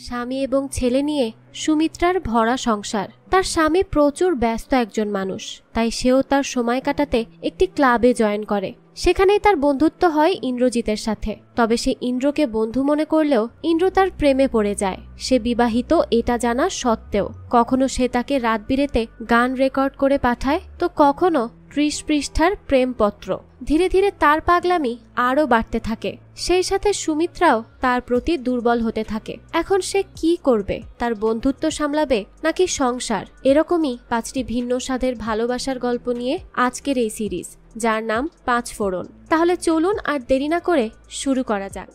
স্বামী এবং ছেলে নিয়ে সুমিত্রার ভরা সংসার। তার স্বামী প্রচুর ব্যস্ত একজন মানুষ, তাই সেও তার সময় কাটাতে একটি ক্লাবে জয়েন করে। সেখানেই তার বন্ধুত্ব হয় ইন্দ্রজিতের সাথে। তবে সে ইন্দ্রকে বন্ধু মনে করলেও ইন্দ্র তার প্রেমে পড়ে যায়। সে বিবাহিত এটা জানা সত্ত্বেও কখনো সে তাকে রাত বিরেতে গান রেকর্ড করে পাঠায়, তো কখনো 30 পৃষ্ঠার প্রেমপত্র। ধীরে ধীরে তার পাগলামি আরও বাড়তে থাকে। সেই সাথে সুমিত্রাও তার প্রতি দুর্বল হতে থাকে। এখন সে কি করবে? তার বন্ধুত্ব সামলাবে নাকি সংসার? এরকমই 5টি ভিন্ন স্বাদের ভালোবাসার গল্প নিয়ে আজকের এই সিরিজ, যার নাম 5 ফোড়ন। তাহলে চলুন আর দেরি না করে শুরু করা যাক।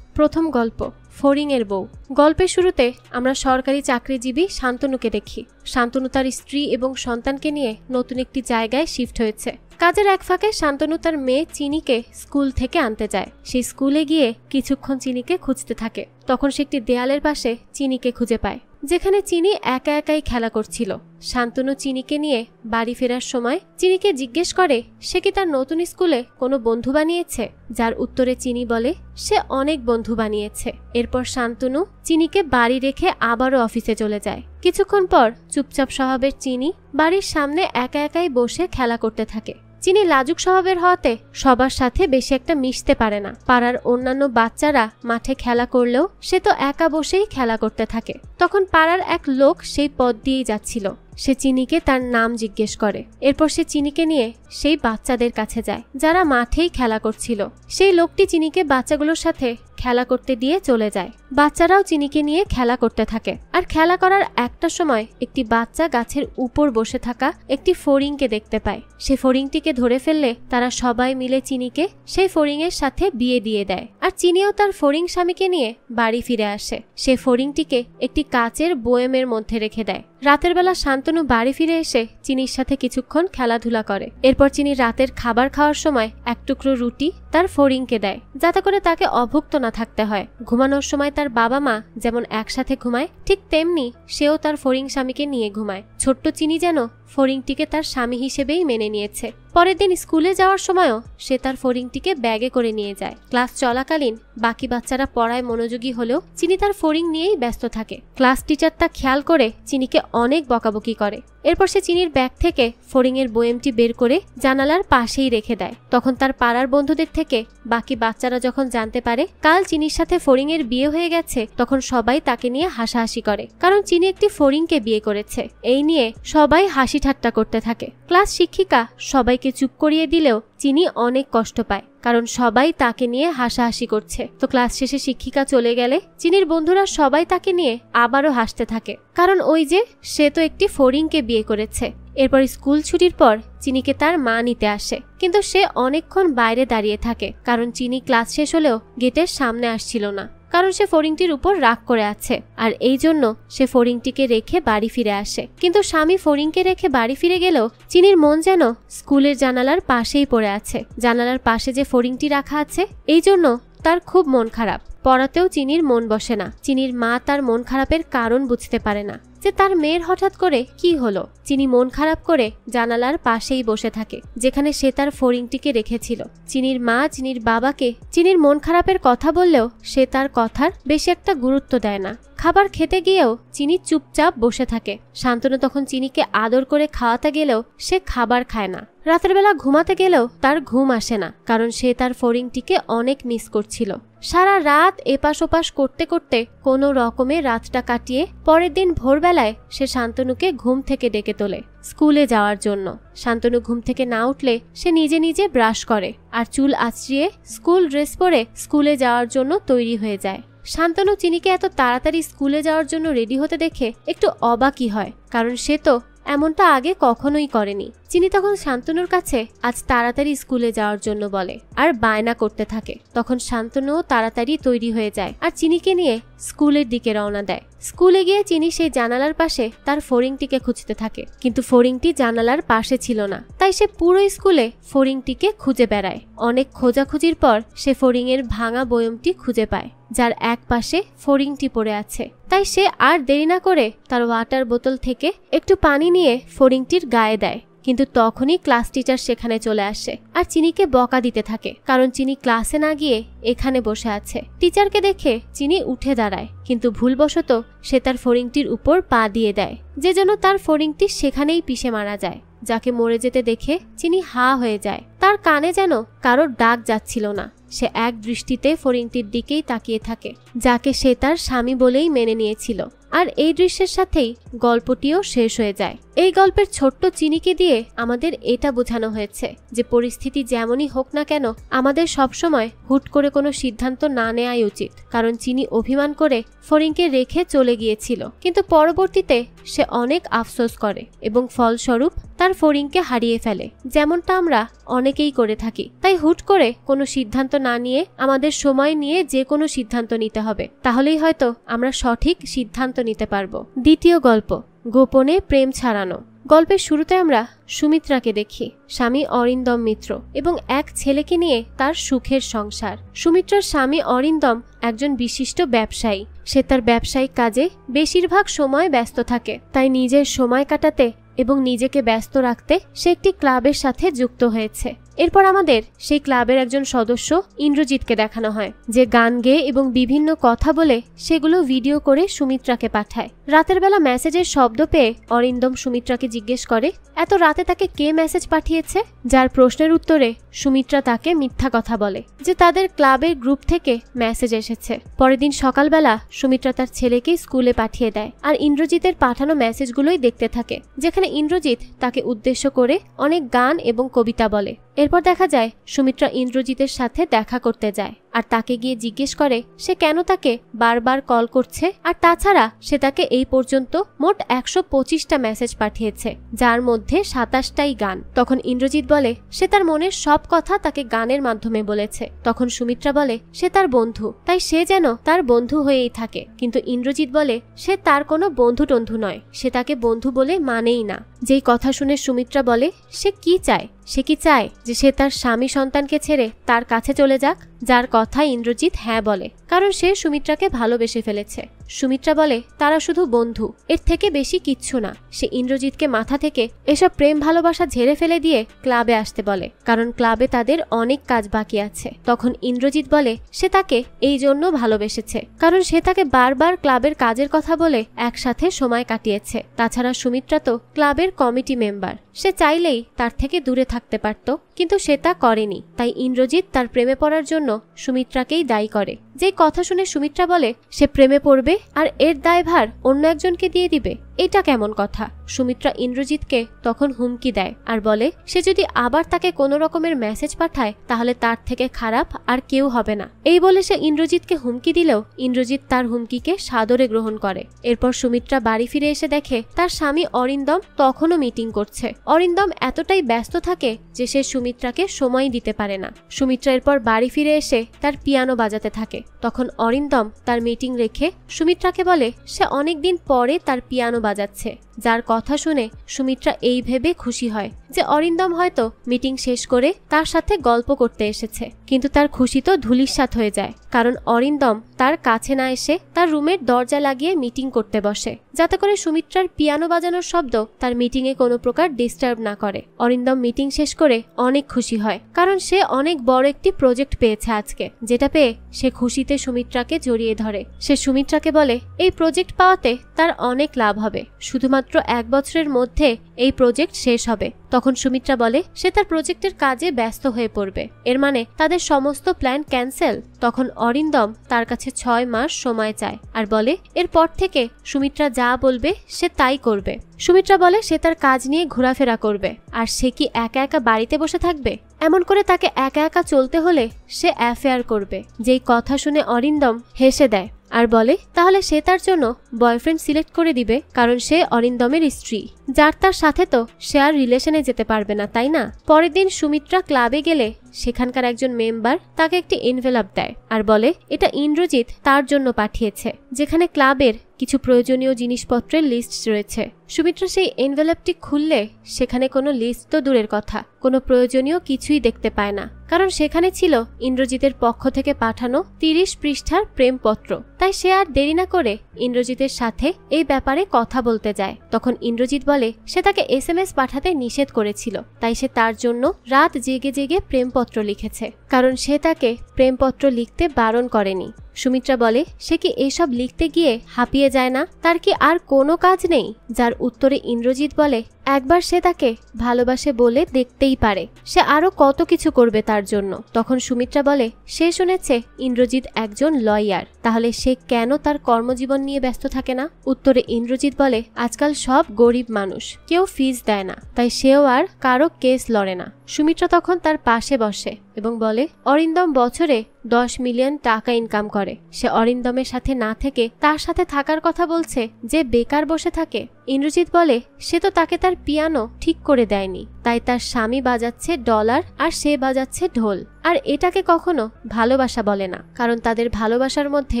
প্রথম গল্প, ফড়িংয়ের বউ। গল্পের শুরুতে আমরা সরকারি চাকরিজীবী শান্তনুকে দেখি। শান্তনু তার স্ত্রী এবং সন্তানকে নিয়ে নতুন একটি জায়গায় শিফট হয়েছে। কাজের এক ফাঁকে শান্তনু তার মেয়ে চিনিকে স্কুল থেকে আনতে যায়। সেই স্কুলে গিয়ে কিছুক্ষণ চিনিকে খুঁজতে থাকে। তখন সে একটি দেয়ালের পাশে চিনিকে খুঁজে পায়, যেখানে চিনি একা একাই খেলা করছিল। শান্তনু চিনিকে নিয়ে বাড়ি ফেরার সময় চিনিকে জিজ্ঞেস করে সে কি তার নতুন স্কুলে কোনো বন্ধু বানিয়েছে, যার উত্তরে চিনি বলে সে অনেক বন্ধু বানিয়েছে। এরপর শান্তনু চিনিকে বাড়ি রেখে আবারও অফিসে চলে যায়। কিছুক্ষণ পর চুপচাপ স্বভাবের চিনি বাড়ির সামনে একা একাই বসে খেলা করতে থাকে। চিনি লাজুক স্বভাবের হওয়াতে সবার সাথে বেশি একটা মিশতে পারে না। পাড়ার অন্যান্য বাচ্চারা মাঠে খেলা করলেও সে তো একা বসেই খেলা করতে থাকে। তখন পাড়ার এক লোক সেই পথ দিয়েই যাচ্ছিল। সে চিনিকে তার নাম জিজ্ঞেস করে। এরপর সে চিনিকে নিয়ে সেই বাচ্চাদের কাছে যায় যারা মাঠেই খেলা করছিল। সেই লোকটি চিনিকে বাচ্চাগুলোর সাথে খেলা করতে দিয়ে চলে যায়। বাচ্চারাও চিনিকে নিয়ে খেলা করতে থাকে। আর খেলা করার একটা সময় একটি বাচ্চা গাছের উপর বসে থাকা একটি ফড়িংকে দেখতে পায়। সে ফড়িংটিকে ধরে ফেললে তারা সবাই মিলে চিনিকে সেই ফড়িংয়ের সাথে বিয়ে দিয়ে দেয়। আর চিনিও তার ফড়িং স্বামীকে নিয়ে বাড়ি ফিরে আসে। সে ফড়িংটিকে একটি কাচের বয়ামের মধ্যে রেখে দেয়। রাতের বেলা শান্তনু বাড়ি ফিরে এসে চিনির সাথে কিছুক্ষণ খেলাধুলা করে। এরপর চিনি রাতের খাবার খাওয়ার সময় এক টুকরো রুটি তার ফড়িংকে দেয়, যাতে করে তাকে অভুক্ত না থাকতে হয়। ঘুমানোর সময় তার বাবা মা যেমন একসাথে ঘুমায়, ঠিক তেমনি সেও তার ফড়িং স্বামীকে নিয়ে ঘুমায়। ছোট্ট চিনি যেন ফড়িংটিকে তার স্বামী হিসেবেই মেনে নিয়েছে। পরের দিন স্কুলে যাওয়ার সময়ও সে তার ফড়িংটিকে ব্যাগে করে নিয়ে যায়। ক্লাস চলাকালীন বাকি বাচ্চারা পড়ায় মনোযোগী হলেও চিনি তার ফড়িং নিয়েই ব্যস্ত থাকে। ক্লাস টিচার তা খেয়াল করে চিনিকে অনেক বকাবকি করে। এরপর সে চিনির ব্যাগ থেকে ফড়িংয়ের বয়ামটি বের করে জানালার পাশেই রেখে দেয়। তখন তার পাড়ার বন্ধুদের থেকে বাকি বাচ্চারা যখন জানতে পারে কাল চিনির সাথে ফড়িংয়ের বিয়ে হয়ে গেছে, তখন সবাই তাকে নিয়ে হাসাহাসি করে, কারণ চিনি একটি ফড়িংকে বিয়ে করেছে। এই নিয়ে সবাই হাসি ঠাট্টা করতে থাকে। ক্লাস শিক্ষিকা সবাইকে চুপ করিয়ে দিলেও চিনি অনেক কষ্ট পায়, কারণ সবাই তাকে নিয়ে হাসাহাসি করছে। তো ক্লাস শেষে শিক্ষিকা চলে গেলে চিনির বন্ধুরা সবাই তাকে নিয়ে আবারও হাসতে থাকে, কারণ ওই যে সে তো একটি ফড়িংকে বিয়ে করেছে। এরপর স্কুল ছুটির পর চিনিকে তার মা নিতে আসে, কিন্তু সে অনেকক্ষণ বাইরে দাঁড়িয়ে থাকে, কারণ চিনি ক্লাস শেষ হলেও গেটের সামনে আসছিল না, কারণ সে ফড়িংটির উপর রাগ করে আছে। আর এই জন্য সে ফড়িংটিকে রেখে বাড়ি ফিরে আসে। কিন্তু স্বামী ফড়িংকে রেখে বাড়ি ফিরে গেলেও চিনির মন যেন স্কুলের জানালার পাশেই পড়ে আছে। জানালার পাশে যে ফড়িংটি রাখা আছে, এই জন্য তার খুব মন খারাপ। পড়াতেও চিনির মন বসে না। চিনির মা তার মন খারাপের কারণ বুঝতে পারে না, যে তার মেয়ের হঠাৎ করে কি হলো। চিনি মন খারাপ করে জানালার পাশেই বসে থাকে, যেখানে সে তার ফড়িংটিকে রেখেছিল। চিনির মা চিনির বাবাকে চিনির মন খারাপের কথা বললেও সে তার কথার বেশি একটা গুরুত্ব দেয় না। খাবার খেতে গিয়েও চিনি চুপচাপ বসে থাকে। শান্তনু তখন চিনিকে আদর করে খাওয়াতে গেলেও সে খাবার খায় না। রাতের বেলা ঘুমাতে গেলেও তার ঘুম আসে না, কারণ সে তার ফড়িংটিকে অনেক মিস করছিল। সারা রাত এপাশ ওপাশ করতে করতে কোনো রকমে রাতটা কাটিয়ে পরের দিন ভোরবেলায় সে শান্তনুকে ঘুম থেকে ডেকে তোলে স্কুলে যাওয়ার জন্য। শান্তনু ঘুম থেকে না উঠলে সে নিজে নিজে ব্রাশ করে আর চুল আঁচড়িয়ে স্কুল ড্রেস পরে স্কুলে যাওয়ার জন্য তৈরি হয়ে যায়। শান্তনু চিনিকে এত তাড়াতাড়ি স্কুলে যাওয়ার জন্য রেডি হতে দেখে একটু অবাকই হয়, কারণ সে তো এমনটা আগে কখনোই করেনি। চিনি তখন শান্তনুর কাছে আজ তাড়াতাড়ি স্কুলে যাওয়ার জন্য বলে আর বায়না করতে থাকে। তখন শান্তনুও তাড়াতাড়ি তৈরি হয়ে যায় আর চিনিকে নিয়ে স্কুলের দিকে রওনা দেয়। স্কুলে গিয়ে চিনি সেই জানালার পাশে তার ফড়িংটিকে খুঁজতে থাকে, কিন্তু ফড়িংটি জানালার পাশে ছিল না। তাই সে পুরো স্কুলে ফড়িংটিকে খুঁজে বেড়ায়। অনেক খোঁজাখুঁজির পর সে ফড়িংয়ের ভাঙা বয়মটি খুঁজে পায়, যার এক পাশে ফড়িংটি পড়ে আছে। তাই সে আর দেরি না করে তার ওয়াটার বোতল থেকে একটু পানি নিয়ে ফড়িংটির গায়ে দেয়। কিন্তু তখনই ক্লাস টিচার সেখানে চলে আসে আর চিনিকে বকা দিতে থাকে, কারণ চিনি ক্লাসে না গিয়ে এখানে বসে আছে। টিচারকে দেখে চিনি উঠে দাঁড়ায়, কিন্তু ভুলবশত সে তার ফড়িংটির উপর পা দিয়ে দেয়, যে যেন তার ফড়িংটি সেখানেই পিষে মারা যায়। যাকে মরে যেতে দেখে চিনি হা হয়ে যায়। তার কানে যেন কারোর ডাক যাচ্ছিল না। সে এক দৃষ্টিতে ফড়িংটির দিকেই তাকিয়ে থাকে, যাকে সে তার স্বামী বলেই মেনে নিয়েছিল। আর এই দৃশ্যের সাথেই গল্পটিও শেষ হয়ে যায়। এই গল্পের ছোট্ট চিনিকে দিয়ে আমাদের এটা বোঝানো হয়েছে যে পরিস্থিতি যেমনই হোক না কেন, আমাদের সবসময় হুট করে কোনো সিদ্ধান্ত না নেওয়াই উচিত। কারণ চিনি অভিমান করে ফড়িংকে রেখে চলে গিয়েছিল, কিন্তু পরবর্তীতে সে অনেক আফসোস করে এবং ফলস্বরূপ তার ফড়িংকে হারিয়ে ফেলে, যেমনটা আমরা অনেকেই করে থাকি। তাই হুট করে কোনো সিদ্ধান্ত না নিয়ে আমাদের সময় নিয়ে যে কোনো সিদ্ধান্ত নিতে হবে, তাহলেই হয়তো আমরা সঠিক সিদ্ধান্ত নিতে পারবো। দ্বিতীয় গল্প, গোপনে প্রেম ছাড়ানো। গল্পের শুরুতে আমরা সুমিত্রাকে দেখি, স্বামী অরিন্দম মিত্র এবং এক ছেলেকে নিয়ে তার সুখের সংসার। সুমিত্রার স্বামী অরিন্দম একজন বিশিষ্ট ব্যবসায়ী। সে তার ব্যবসায়িক কাজে বেশিরভাগ সময় ব্যস্ত থাকে, তাই নিজের সময় কাটাতে এবং নিজেকে ব্যস্ত রাখতে সে একটি ক্লাবের সাথে যুক্ত হয়েছে। এরপর আমাদের সেই ক্লাবের একজন সদস্য ইন্দ্রজিৎকে দেখানো হয়, যে গান গেয়ে এবং বিভিন্ন কথা বলে সেগুলো ভিডিও করে সুমিত্রাকে পাঠায়। রাতের বেলা মেসেজের শব্দ পেয়ে অরিন্দম সুমিত্রাকে জিজ্ঞেস করে এত রাতে তাকে কে মেসেজ পাঠিয়েছে, যার প্রশ্নের উত্তরে সুমিত্রা তাকে মিথ্যা কথা বলে যে তাদের ক্লাবের গ্রুপ থেকে মেসেজ এসেছে। পরের দিন সকালবেলা সুমিত্রা তার ছেলেকে স্কুলে পাঠিয়ে দেয় আর ইন্দ্রজিতের পাঠানো মেসেজগুলোই দেখতে থাকে, যেখানে ইন্দ্রজিৎ তাকে উদ্দেশ্য করে অনেক গান এবং কবিতা বলে। এরপর দেখা যায় সুমিত্রা ইন্দ্রজিতের সাথে দেখা করতে যায় আর তাকে গিয়ে জিজ্ঞেস করে সে কেন তাকে বারবার কল করছে, আর তাছাড়া সে তাকে এই পর্যন্ত মোট 125টা মেসেজ পাঠিয়েছে, যার মধ্যে 27টাই গান। তখন ইন্দ্রজিৎ বলে সে তার মনের সব কথা তাকে গানের মাধ্যমে বলেছে। তখন সুমিত্রা বলে সে তার বন্ধু, তাই সে যেন তার বন্ধু হয়েই থাকে। কিন্তু ইন্দ্রজিৎ বলে সে তার কোনো বন্ধু টন্ধু নয়, সে তাকে বন্ধু বলে মানেই না। যেই কথা শুনে সুমিত্রা বলে সে কি চায়, সে কি চায় যে সে তার স্বামী সন্তানকে ছেড়ে তার কাছে চলে যাক, যার কথা ইন্দ্রজিৎ হ্যাঁ বলে, কারণ সে সুমিত্রাকে ভালোবেসে ফেলেছে। সুমিত্রা বলে তারা শুধু বন্ধু, এর থেকে বেশি কিচ্ছু না। সে ইন্দ্রজিৎকে মাথা থেকে এসব প্রেম ভালোবাসা ঝেড়ে ফেলে দিয়ে ক্লাবে আসতে বলে, কারণ ক্লাবে তাদের অনেক কাজ বাকি আছে। তখন ইন্দ্রজিৎ বলে সে তাকে এই জন্য ভালোবেসেছে, কারণ সে তাকে বারবার ক্লাবের কাজের কথা বলে একসাথে সময় কাটিয়েছে। তাছাড়া সুমিত্রা তো ক্লাবের কমিটি মেম্বার, সে চাইলেই তার থেকে দূরে থাকতে পারত, কিন্তু সে তা করেনি। তাই ইন্দ্রজিৎ তার প্রেমে পড়ার জন্য সুমিত্রাকেই দায়ী করে। যে কথা শুনে সুমিত্রা বলে সে প্রেমে পড়বে আর এর দায়ভার অন্য একজনকে দিয়ে দিবে, এটা কেমন কথা। সুমিত্রা ইন্দ্রজিৎকে তখন হুমকি দেয় আর বলে সে যদি আবার তাকে কোনো রকমের মেসেজ পাঠায় তাহলে তার থেকে খারাপ আর কেউ হবে না। এই বলে সে ইন্দ্রজিৎকে হুমকি দিলেও ইন্দ্রজিৎ তার হুমকিকে সাদরে গ্রহণ করে। এরপর সুমিত্রা বাড়ি ফিরে এসে দেখে তার স্বামী অরিন্দম তখনও মিটিং করছে। অরিন্দম এতটাই ব্যস্ত থাকে যে সে সুমিত্রাকে সময় দিতে পারে না। সুমিত্রা এরপর বাড়ি ফিরে এসে তার পিয়ানো বাজাতে থাকে। তখন অরিন্দম তার মিটিং রেখে সুমিত্রাকে বলে সে অনেকদিন পরে তার পিয়ানো বাজাচ্ছে, যার কথা শুনে সুমিত্রা এই ভেবে খুশি হয় যে অরিন্দম হয়তো মিটিং শেষ করে তার সাথে গল্প করতে এসেছে। কিন্তু তার খুশি তো ধূলিসাৎ হয়ে যায়, কারণ অরিন্দম তার কাছে না এসে তার রুমের দরজা লাগিয়ে মিটিং করতে বসে, যাতে করে সুমিত্রার পিয়ানো বাজানোর শব্দ তার মিটিংয়ে কোনো প্রকার ডিস্টার্ব না করে। অরিন্দম মিটিং শেষ করে অনেক খুশি হয়, কারণ সে অনেক বড় একটি প্রজেক্ট পেয়েছে আজকে, যেটা পেয়ে সে খুশিতে সুমিত্রাকে জড়িয়ে ধরে। সে সুমিত্রাকে বলে এই প্রজেক্ট পাওয়াতে তার অনেক লাভ হবে, শুধুমাত্র 1 বছরের মধ্যে এই প্রজেক্ট শেষ হবে। তখন সুমিত্রা বলে সে তার প্রজেক্টের কাজে ব্যস্ত হয়ে পড়বে, এর মানে তাদের সমস্ত প্ল্যান ক্যান্সেল। তখন অরিন্দম তার কাছে 6 মাস সময় চায় আর বলে এরপর থেকে সুমিত্রা যা বলবে সে তাই করবে। সুমিত্রা বলে সে তার কাজ নিয়ে ঘোরাফেরা করবে, আর সে কি একা একা বাড়িতে বসে থাকবে? এমন করে তাকে একা একা চলতে হলে সে অ্যাফেয়ার করবে। যেই কথা শুনে অরিন্দম হেসে দেয় আর বলে তাহলে সে তার জন্য বয়ফ্রেন্ড সিলেক্ট করে দিবে, কারণ সে অরিন্দমের স্ত্রী, যার তার সাথে তো সে আর রিলেশনে যেতে পারবে না, তাই না? পরের দিন সুমিত্রা ক্লাবে গেলে সেখানকার একজন মেম্বার তাকে একটি এনভেলপ দেয় আর বলে এটা ইন্দ্রজিৎ তার জন্য পাঠিয়েছে, যেখানে ক্লাবের কিছু প্রয়োজনীয় জিনিসপত্রের লিস্ট রয়েছে। সুমিত্রা সেই এনভেলপটি খুললে সেখানে কোনো লিস্ট তো দূরের কথা, কোনো প্রয়োজনীয় কিছুই দেখতে পায় না, কারণ সেখানে ছিল ইন্দ্রজিতের পক্ষ থেকে পাঠানো 30 পৃষ্ঠার প্রেমপত্র। তাই সে আর দেরি না করে ইন্দ্রজিতের সাথে এই ব্যাপারে কথা বলতে যায়। তখন ইন্দ্রজিৎ বলে বলে সে তাকে SMS পাঠাতে নিষেধ করেছিল, তাই সে তার জন্য রাত জেগে জেগে প্রেমপত্র লিখেছে, কারণ সে তাকে প্রেমপত্র লিখতে বারণ করেনি। সুমিত্রা বলে সে কি এসব লিখতে গিয়ে হাঁপিয়ে যায় না, তার কি আর কোনো কাজ নেই? যার উত্তরে ইন্দ্রজিৎ বলে একবার সে তাকে ভালোবাসে বলে দেখতেই পারে, সে আরো কত কিছু করবে তার জন্য। তখন সুমিত্রা বলে সে শুনেছে ইন্দ্রজিৎ একজন লয়ার, তাহলে সে কেন তার কর্মজীবন নিয়ে ব্যস্ত থাকে না? উত্তরে ইন্দ্রজিৎ বলে আজকাল সব গরিব মানুষ, কেউ ফিস দেয় না, তাই সেও আর কারো কেস লড়ে না। সুমিত্রা তখন তার পাশে বসে এবং বলে অরিন্দম বছরে 10 মিলিয়ন টাকা ইনকাম করে, সে অরিন্দমের সাথে না থেকে তার সাথে থাকার কথা বলছে যে বেকার বসে থাকে। ইন্দ্রজিৎ বলে সে তো তাকে তার পিয়ানো ঠিক করে দেয়নি, তাই তার স্বামী বাজাচ্ছে ডলার আর সে বাজাচ্ছে ঢোল, আর এটাকে কখনো ভালোবাসা বলে না, কারণ তাদের ভালোবাসার মধ্যে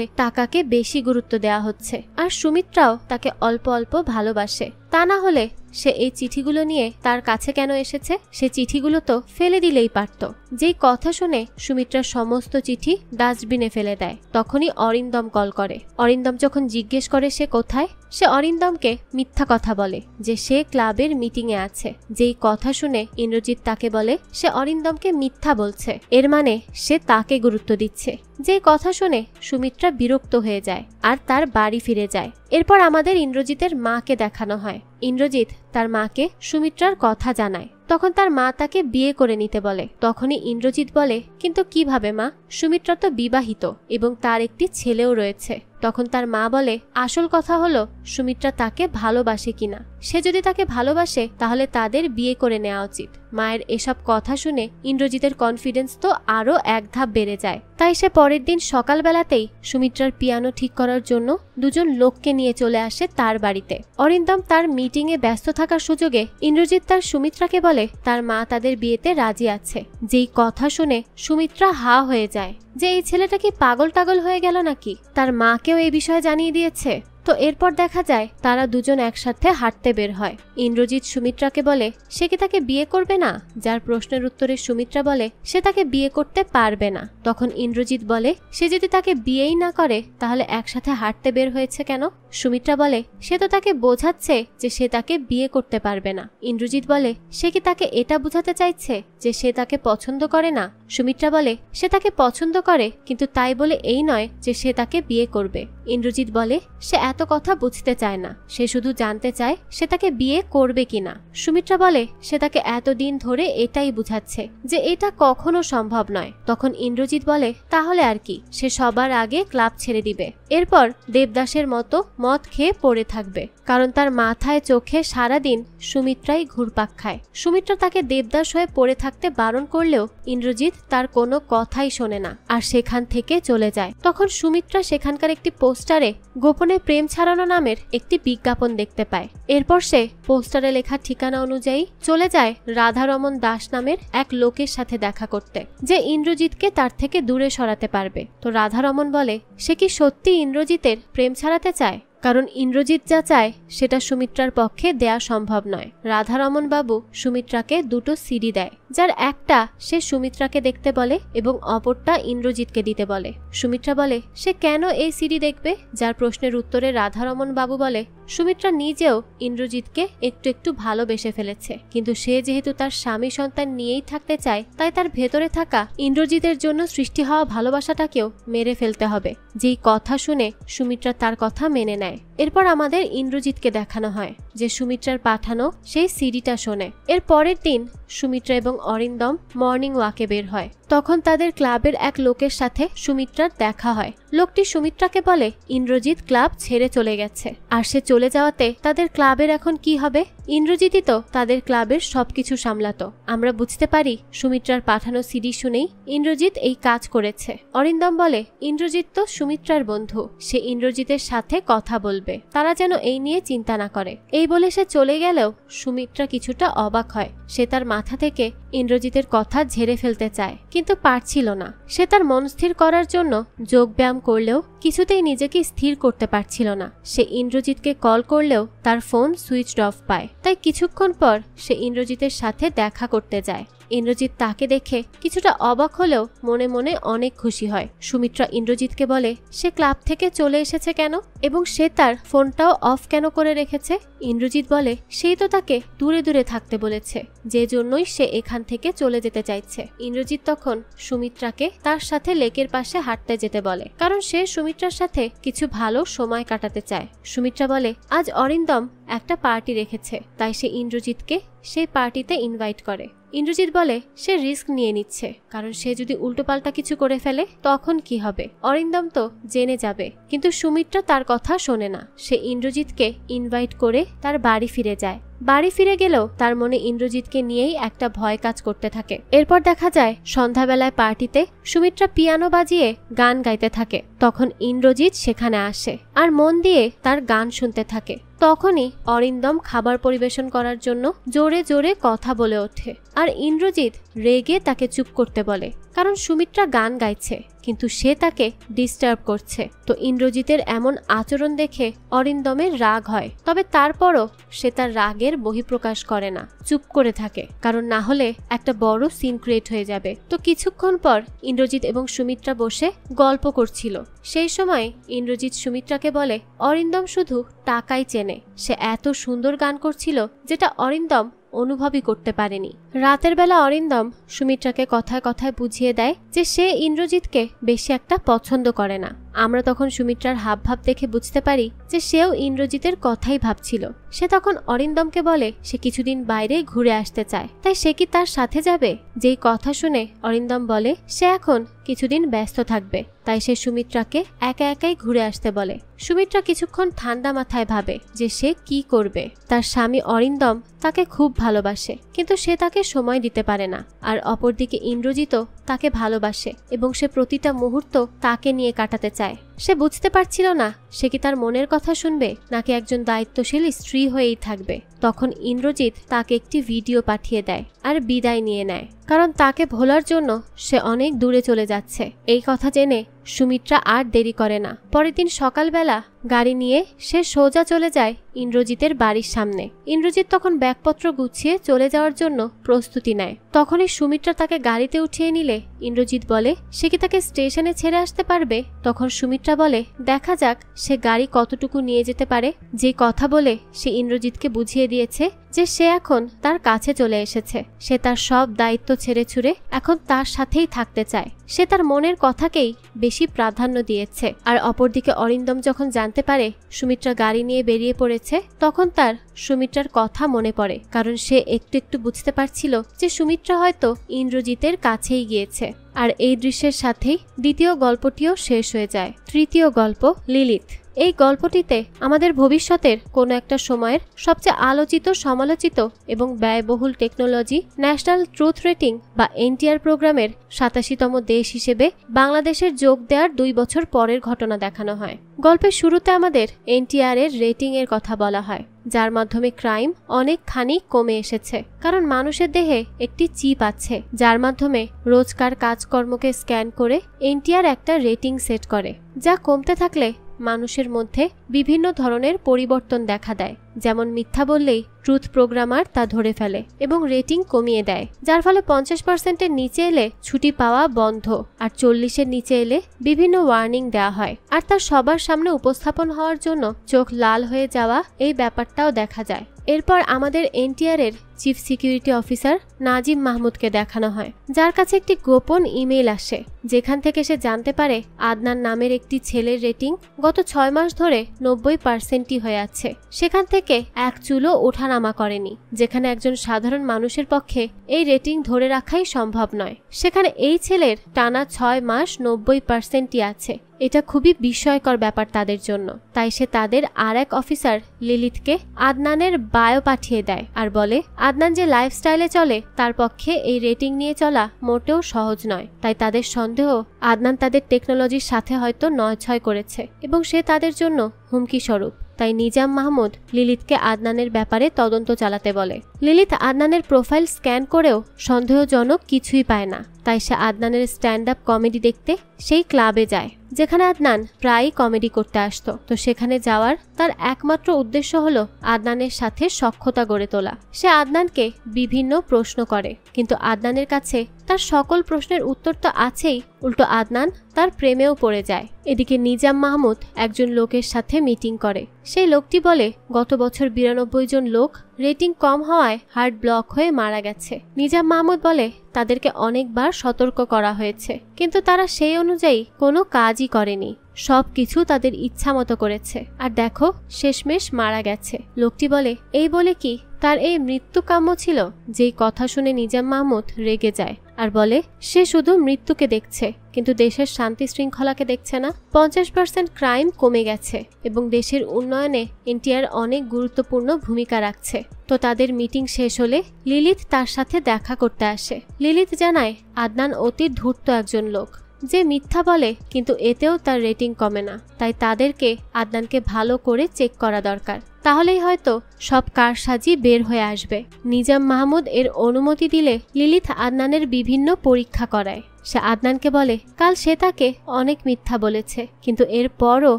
টাকাকে বেশি গুরুত্ব দেওয়া হচ্ছে। আর সুমিত্রাও তাকে অল্প অল্প ভালোবাসে, তা না হলে সে এই চিঠিগুলো নিয়ে তার কাছে কেন এসেছে? সে চিঠিগুলো তো ফেলে দিলেই পারত। যেই কথা শুনে সুমিত্রার সমস্ত চিঠি ডাস্টবিনে ফেলে দেয়। তখনই অরিন্দম কল করে। অরিন্দম যখন জিজ্ঞেস করে সে কোথায়, সে অরিন্দমকে মিথ্যা কথা বলে যে সে ক্লাবের মিটিংয়ে আছে। যেই কথা শুনে ইন্দ্রজিৎ তাকে বলে সে অরিন্দমকে মিথ্যা বলছে, এর মানে সে তাকে গুরুত্ব দিচ্ছে। যে কথা শুনে সুমিত্রা বিরক্ত হয়ে যায় আর তার বাড়ি ফিরে যায়। এরপর আমাদের ইন্দ্রজিতের মাকে দেখানো হয়। ইন্দ্রজিৎ তার মাকে সুমিত্রার কথা জানায়। তখন তার মা তাকে বিয়ে করে নিতে বলে। তখনই ইন্দ্রজিৎ বলে কিন্তু কিভাবে মা, সুমিত্রা তো বিবাহিত এবং তার একটি ছেলেও রয়েছে। তখন তার মা বলে আসল কথা হলো সুমিত্রা তাকে ভালোবাসে কিনা, সে যদি তাকে ভালোবাসে তাহলে তাদের বিয়ে করে নেওয়া উচিত। মায়ের এসব কথা শুনে ইন্দ্রজিতের কনফিডেন্স তো আরো এক ধাপ বেড়ে যায়। তাই সে পরের দিন সকালবেলাতেই সুমিত্রার পিয়ানো ঠিক করার জন্য দুজন লোককে নিয়ে চলে আসে তার বাড়িতে। অরিন্দম তার মিটিংয়ে ব্যস্ত থাকার সুযোগে ইন্দ্রজিৎ তার সুমিত্রাকে বলে তার মা তাদের বিয়েতে রাজি আছে। যেই কথা শুনে সুমিত্রা হা হয়ে যায় যে এই ছেলেটা কি পাগল টাগল হয়ে গেল নাকি, তার মাকেও এই বিষয়ে জানিয়ে দিয়েছে। তো এরপর দেখা যায় তারা দুজন একসাথে হাঁটতে বের হয়। ইন্দ্রজিৎ সুমিত্রাকে বলে সে কি তাকে বিয়ে করবে না, যার প্রশ্নের উত্তরে সুমিত্রা বলে সে তাকে বিয়ে করতে পারবে না। তখন ইন্দ্রজিৎ বলে সে যদি তাকে বিয়েই না করে তাহলে একসাথে হাঁটতে বের হয়েছে কেন? সুমিত্রা বলে সে তো তাকে বোঝাচ্ছে যে সে তাকে বিয়ে করতে পারবে না। ইন্দ্রজিৎ বলে সে কি তাকে এটা বোঝাতে চাইছে যে সে তাকে পছন্দ করে না? সুমিত্রা বলে সে তাকে পছন্দ করে, কিন্তু তাই বলে এই নয় যে সে তাকে বিয়ে করবে। ইন্দ্রজিৎ বলে সে এত কথা বুঝতে চায় না, সে শুধু জানতে চায় সে তাকে বিয়ে করবে কিনা। সুমিত্রা বলে সে তাকে এতদিন ধরে এটাই বুঝাচ্ছে যে এটা কখনো সম্ভব নয়। তখন ইন্দ্রজিৎ বলে তাহলে আর কি, সে সবার আগে ক্লাব ছেড়ে দিবে, এরপর দেবদাসের মতো মদ খেয়ে পড়ে থাকবে, কারণ তার মাথায় চোখে সারাদিন সুমিত্রাই ঘুরপাক খায়। সুমিত্রা তাকে দেবদাস হয়ে পড়ে থাকতে বারণ করলেও ইন্দ্রজিৎ তার কোনো কথাই শোনে না আর সেখান থেকে চলে যায়। তখন সুমিত্রা সেখানকার একটি পোস্টারে গোপনে প্রেম ছাড়ানো নামের একটি বিজ্ঞাপন দেখতে পায়। এরপর সে পোস্টারে লেখা ঠিকানা অনুযায়ী চলে যায় রাধারমন দাস নামের এক লোকের সাথে দেখা করতে, যে ইন্দ্রজিৎকে তার থেকে দূরে সরাতে পারবে। তো রাধারমন বলে সে কি সত্যি ইন্দ্রজিতের প্রেম ছাড়াতে চায়, কারণ ইন্দ্রজিৎ যা চায় সেটা সুমিত্রার পক্ষে দেয়া সম্ভব নয়। রাধারমন বাবু সুমিত্রাকে দুটো সিডি দেয়, যার একটা সে সুমিত্রাকে দেখতে বলে এবং অপরটা ইন্দ্রজিৎকে দিতে বলে। সুমিত্রা বলে সে কেন এই সিডি দেখবে, যার প্রশ্নের উত্তরে রাধারমন বাবু বলে সুমিত্রা নিজেও ইন্দ্রজিৎকে একটু একটু ভালোবেসে ফেলেছে, কিন্তু সে যেহেতু তার স্বামী সন্তান নিয়েই থাকতে চায় তাই তার ভেতরে থাকা ইন্দ্রজিতের জন্য সৃষ্টি হওয়া ভালোবাসাটাকেও মেরে ফেলতে হবে। যেই কথা শুনে সুমিত্রা তার কথা মেনে নেয়। এরপর আমাদের ইন্দ্রজিৎকে দেখানো হয় যে সুমিত্রার পাঠানো সেই সিডিটা শোনে। এর পরের দিন সুমিত্রা এবং অরিন্দম মর্নিং ওয়াকে বের হয়। তখন তাদের ক্লাবের এক লোকের সাথে সুমিত্রার দেখা হয়। লোকটি সুমিত্রাকে বলে ইন্দ্রজিৎ ক্লাব ছেড়ে চলে গেছে, আর সে চলে যাওয়াতে তাদের ক্লাবের এখন কি হবে। ইন্দ্রজিৎই তো তাদের ক্লাবের সবকিছু সামলাতো। আমরা বুঝতে পারি সুমিত্রার পাঠানো সিডি শুনেই ইন্দ্রজিৎ এই কাজ করেছে। অরিন্দম বলে ইন্দ্রজিৎ তো সুমিত্রার বন্ধু, সে ইন্দ্রজিতের সাথে কথা বলবে, তারা যেন এই নিয়ে চিন্তা না করে। এই বলে সে চলে গেলেও সুমিত্রা কিছুটা অবাক হয়। সে তার মাথা থেকে ইন্দ্রজিতের কথা ঝেড়ে ফেলতে চায়, কিন্তু পারছিল না। সে তার মন স্থির করার জন্য যোগ ব্যায়াম করলেও কিছুতেই নিজেকে স্থির করতে পারছিল না। সে ইন্দ্রজিৎকে কল করলেও তার ফোন সুইচড অফ পায়। তাই কিছুক্ষণ পর সে ইন্দ্রজিতের সাথে দেখা করতে যায়। ইন্দ্রজিৎ তাকে দেখে কিছুটা অবাক হলেও মনে মনে অনেক খুশি হয়। সুমিত্রা ইন্দ্রজিৎকে বলে সে ক্লাব থেকে চলে এসেছে কেন এবং সে তার ফোনটাও অফ কেন করে রেখেছে। ইন্দ্রজিৎ বলে সেই তো তাকে দূরে দূরে থাকতে বলেছে, যে জন্যই সে এখান থেকে চলে যেতে চাইছে। ইন্দ্রজিৎ তখন সুমিত্রাকে তার সাথে লেকের পাশে হাঁটতে যেতে বলে, কারণ সে সুমিত্রার সাথে কিছু ভালো সময় কাটাতে চায়। সুমিত্রা বলে আজ অরিন্দম একটা পার্টি রেখেছে, তাই সে ইন্দ্রজিৎকে সেই পার্টিতে ইনভাইট করে। ইন্দ্রজিৎ বলে সে রিস্ক নিয়ে নিচ্ছে, কারণ সে যদি উল্টোপাল্টা কিছু করে ফেলে তখন কি হবে, অরিন্দম তো জেনে যাবে। কিন্তু সুমিত্রা তার কথা শোনে না, সে ইন্দ্রজিৎকে ইনভাইট করে তার বাড়ি ফিরে যায়। বাড়ি ফিরে গেলেও তার মনে ইন্দ্রজিৎকে নিয়েই একটা ভয় কাজ করতে থাকে। এরপর দেখা যায় সন্ধ্যাবেলায় পার্টিতে সুমিত্রা পিয়ানো বাজিয়ে গান গাইতে থাকে। তখন ইন্দ্রজিৎ সেখানে আসে আর মন দিয়ে তার গান শুনতে থাকে। তখনই অরিন্দম খাবার পরিবেশন করার জন্য জোরে জোরে কথা বলে ওঠে আর ইন্দ্রজিৎ রেগে তাকে চুপ করতে বলে, কারণ সুমিত্রা গান গাইছে কিন্তু সে তাকে ডিস্টার্ব করছে। তো ইন্দ্রজিতের এমন আচরণ দেখে অরিন্দমের রাগ হয়, তবে তারপরও সে তার রাগের বহিঃপ্রকাশ করে না, চুপ করে থাকে, কারণ না হলে একটা বড় সিন ক্রিয়েট হয়ে যাবে। তো কিছুক্ষণ পর ইন্দ্রজিৎ এবং সুমিত্রা বসে গল্প করছিল। সেই সময় ইন্দ্রজিৎ সুমিত্রাকে বলে অরিন্দম শুধু টাকাই চেনে, সে এত সুন্দর গান করছিল যেটা অরিন্দম অনুভবই করতে পারেনি। রাতের বেলা অরিন্দম সুমিত্রাকে কথায় কথায় বুঝিয়ে দেয় যে সে ইন্দ্রজিৎকে বেশি একটা পছন্দ করে না। আমরা তখন সুমিত্রার হাবভাব দেখে বুঝতে পারি যে সেও ইন্দ্রজিতের কথাই ভাবছিল। সে তখন অরিন্দমকে বলে সে কিছুদিন বাইরে ঘুরে আসতে চায়, তাই সে কি তার সাথে যাবে। যেই কথা শুনে অরিন্দম বলে সে এখন কিছুদিন ব্যস্ত থাকবে, তাই সে সুমিত্রাকে একা একাই ঘুরে আসতে বলে। সুমিত্রা কিছুক্ষণ ঠান্ডা মাথায় ভাবে যে সে কি করবে। তার স্বামী অরিন্দম তাকে খুব ভালোবাসে, কিন্তু সে তাকে সময় দিতে পারে না। আর অপরদিকে ইন্দ্রজিৎও তাকে ভালোবাসে এবং সে প্রতিটা মুহূর্ত তাকে নিয়ে কাটাতে চায়। সে বুঝতে পারছিল না সে কি তার মনের কথা শুনবে নাকি একজন দায়িত্বশীল স্ত্রী হয়েই থাকবে। তখন ইন্দ্রজিৎ তাকে একটি ভিডিও পাঠিয়ে দেয় আর বিদায় নিয়ে নেয়, কারণ তাকে ভোলার জন্য সে অনেক দূরে চলে যাচ্ছে। এই কথা জেনে সুমিত্রা আর দেরি করে না। পরের দিন সকালবেলা গাড়ি নিয়ে সে সোজা চলে যায় ইন্দ্রজিতের বাড়ির সামনে। ইন্দ্রজিৎ তখন ব্যাগপত্র গুছিয়ে চলে যাওয়ার জন্য প্রস্তুতি নেয়। তখনই সুমিত্রা তাকে গাড়িতে উঠিয়ে নিলে ইন্দ্রজিৎ বলে সে কি তাকে স্টেশনে ছেড়ে আসতে পারবে। তখন সুমিত্রা বলে দেখা যাক সে গাড়ি কতটুকু নিয়ে যেতে পারে। যে কথা বলে সে ইন্দ্রজিৎকে বুঝিয়ে দিয়েছে যে সে এখন তার কাছে চলে এসেছে, সে তার সব দায়িত্ব ছেড়ে ছুড়ে এখন তার সাথেই থাকতে চায়। সে তার মনের কথাকেই বেশি প্রাধান্য দিয়েছে। আর অপরদিকে অরিন্দম যখন জানতে পারে সুমিত্রা গাড়ি নিয়ে বেরিয়ে পড়েছে, তখন তার সুমিত্রার কথা মনে পড়ে, কারণ সে একটু একটু বুঝতে পারছিল যে সুমিত্রা হয়তো ইন্দ্রজিতের কাছেই গিয়েছে। আর এই দৃশ্যের সাথেই দ্বিতীয় গল্পটিও শেষ হয়ে যায়। তৃতীয় গল্প লিলিত। এই গল্পটিতে আমাদের ভবিষ্যতের কোনো একটা সময়ের সবচেয়ে আলোচিত, সমালোচিত এবং ব্যয়বহুল টেকনোলজি ন্যাশনাল ট্রুথ রেটিং বা এনটিআর প্রোগ্রামের 87তম দেশ হিসেবে বাংলাদেশের যোগ দেওয়ার 2 বছর পরের ঘটনা দেখানো হয়। গল্পের শুরুতে আমাদের এনটিআর এর রেটিং এর কথা বলা হয়, যার মাধ্যমে ক্রাইম অনেকখানি কমে এসেছে, কারণ মানুষের দেহে একটি চিপ আছে যার মাধ্যমে রোজকার কাজকর্মকে স্ক্যান করে এনটিআর একটা রেটিং সেট করে, যা কমতে থাকলে মানুষের মধ্যে বিভিন্ন ধরনের পরিবর্তন দেখা দেয়। যেমন মিথ্যা বললেই ট্রুথ প্রোগ্রামার তা ধরে ফেলে এবং রেটিং কমিয়ে দেয়, যার ফলে 50%-এর নিচে এলে ছুটি পাওয়া বন্ধ, আর 40-এর নিচে এলে বিভিন্ন ওয়ার্নিং দেওয়া হয়। আর তার সবার সামনে উপস্থাপন হওয়ার জন্য চোখ লাল হয়ে যাওয়া, এই ব্যাপারটাও দেখা যায়। এরপর আমাদের এনটিআর এর চিফ সিকিউরিটি অফিসার নাজিম মাহমুদকে দেখানো হয়, যার কাছে একটি গোপন ইমেল আসে, যেখান থেকে সে জানতে পারে আদনান নামের একটি ছেলের রেটিং গত 6 মাস ধরে 90%ই হয়ে আছে। সেখান থেকে এক চুলও ওঠানামা করেনি, যেখানে একজন সাধারণ মানুষের পক্ষে এই রেটিং ধরে রাখাই সম্ভব নয়। সেখানে এই ছেলের টানা 6 মাস 90%ই আছে। এটা খুবই বিস্ময়কর ব্যাপার তাদের জন্য। তাই সে তাদের আর এক অফিসার লিলিতকে আদনানের বায়ো পাঠিয়ে দেয় আর বলে আদনান যে লাইফস্টাইলে চলে তার পক্ষে এই রেটিং নিয়ে চলা মোটেও সহজ নয়। তাই তাদের সন্দেহ আদনান তাদের টেকনোলজির সাথে হয়তো নয়-ছয় করেছে এবং সে তাদের জন্য হুমকি স্বরূপ। তাই নিজাম মাহমুদ লিলিতকে আদনানের ব্যাপারে তদন্ত চালাতে বলে। লিলিত আদনানের প্রোফাইল স্ক্যান করেও সন্দেহজনক কিছুই পায় না। তাই সে আদনানের স্ট্যান্ড আপ কমেডি দেখতে সেই ক্লাবে যায়, যেখানে আদনান প্রায়ই কমেডি করতে আসতো। তো সেখানে যাওয়ার তার একমাত্র উদ্দেশ্য হলো আদনানের সাথে সখ্যতা গড়ে তোলা। সে আদনানকে বিভিন্ন প্রশ্ন করে, কিন্তু আদনানের কাছে তার সকল প্রশ্নের উত্তর তো আছেই, উল্টো আদনান তার প্রেমেও পড়ে যায়। এদিকে নিজাম মাহমুদ একজন লোকের সাথে মিটিং করে। সেই লোকটি বলে গত বছর 92 জন লোক রেটিং কম হওয়ায় হার্ট ব্লক হয়ে মারা গেছে। নিজাম মাহমুদ বলে তাদেরকে অনেকবার সতর্ক করা হয়েছে, কিন্তু তারা সেই অনুযায়ী কোনো কাজই করেনি, সবকিছু তাদের ইচ্ছা মতো করেছে, আর দেখো শেষমেশ মারা গেছে। লোকটি বলে এই বলে কি তার এই মৃত্যু কাম্য ছিল? যেই কথা শুনে নিজাম মাহমুদ রেগে যায় আর বলে সে শুধু মৃত্যুকে দেখছে, কিন্তু দেশের শান্তি শৃঙ্খলাকে দেখছে না। 50% ক্রাইম কমে গেছে এবং দেশের উন্নয়নে এনটিআর অনেক গুরুত্বপূর্ণ ভূমিকা রাখছে। তো তাদের মিটিং শেষ হলে লিলিত তার সাথে দেখা করতে আসে। লিলিত জানায় আদনান অতি ধূর্ত একজন লোক, যে মিথ্যা বলে কিন্তু এতেও তার রেটিং কমে না, তাই তাদেরকে আদনানকে ভালো করে চেক করা দরকার, তাহলেই হয়তো সব কারসাজি বের হয়ে আসবে। নিজাম মাহমুদ এর অনুমতি দিলে লিলিত আদনানের বিভিন্ন পরীক্ষা করায়। সে আদনানকে বলে কাল সে তাকে অনেক মিথ্যা বলেছে, কিন্তু এরপরও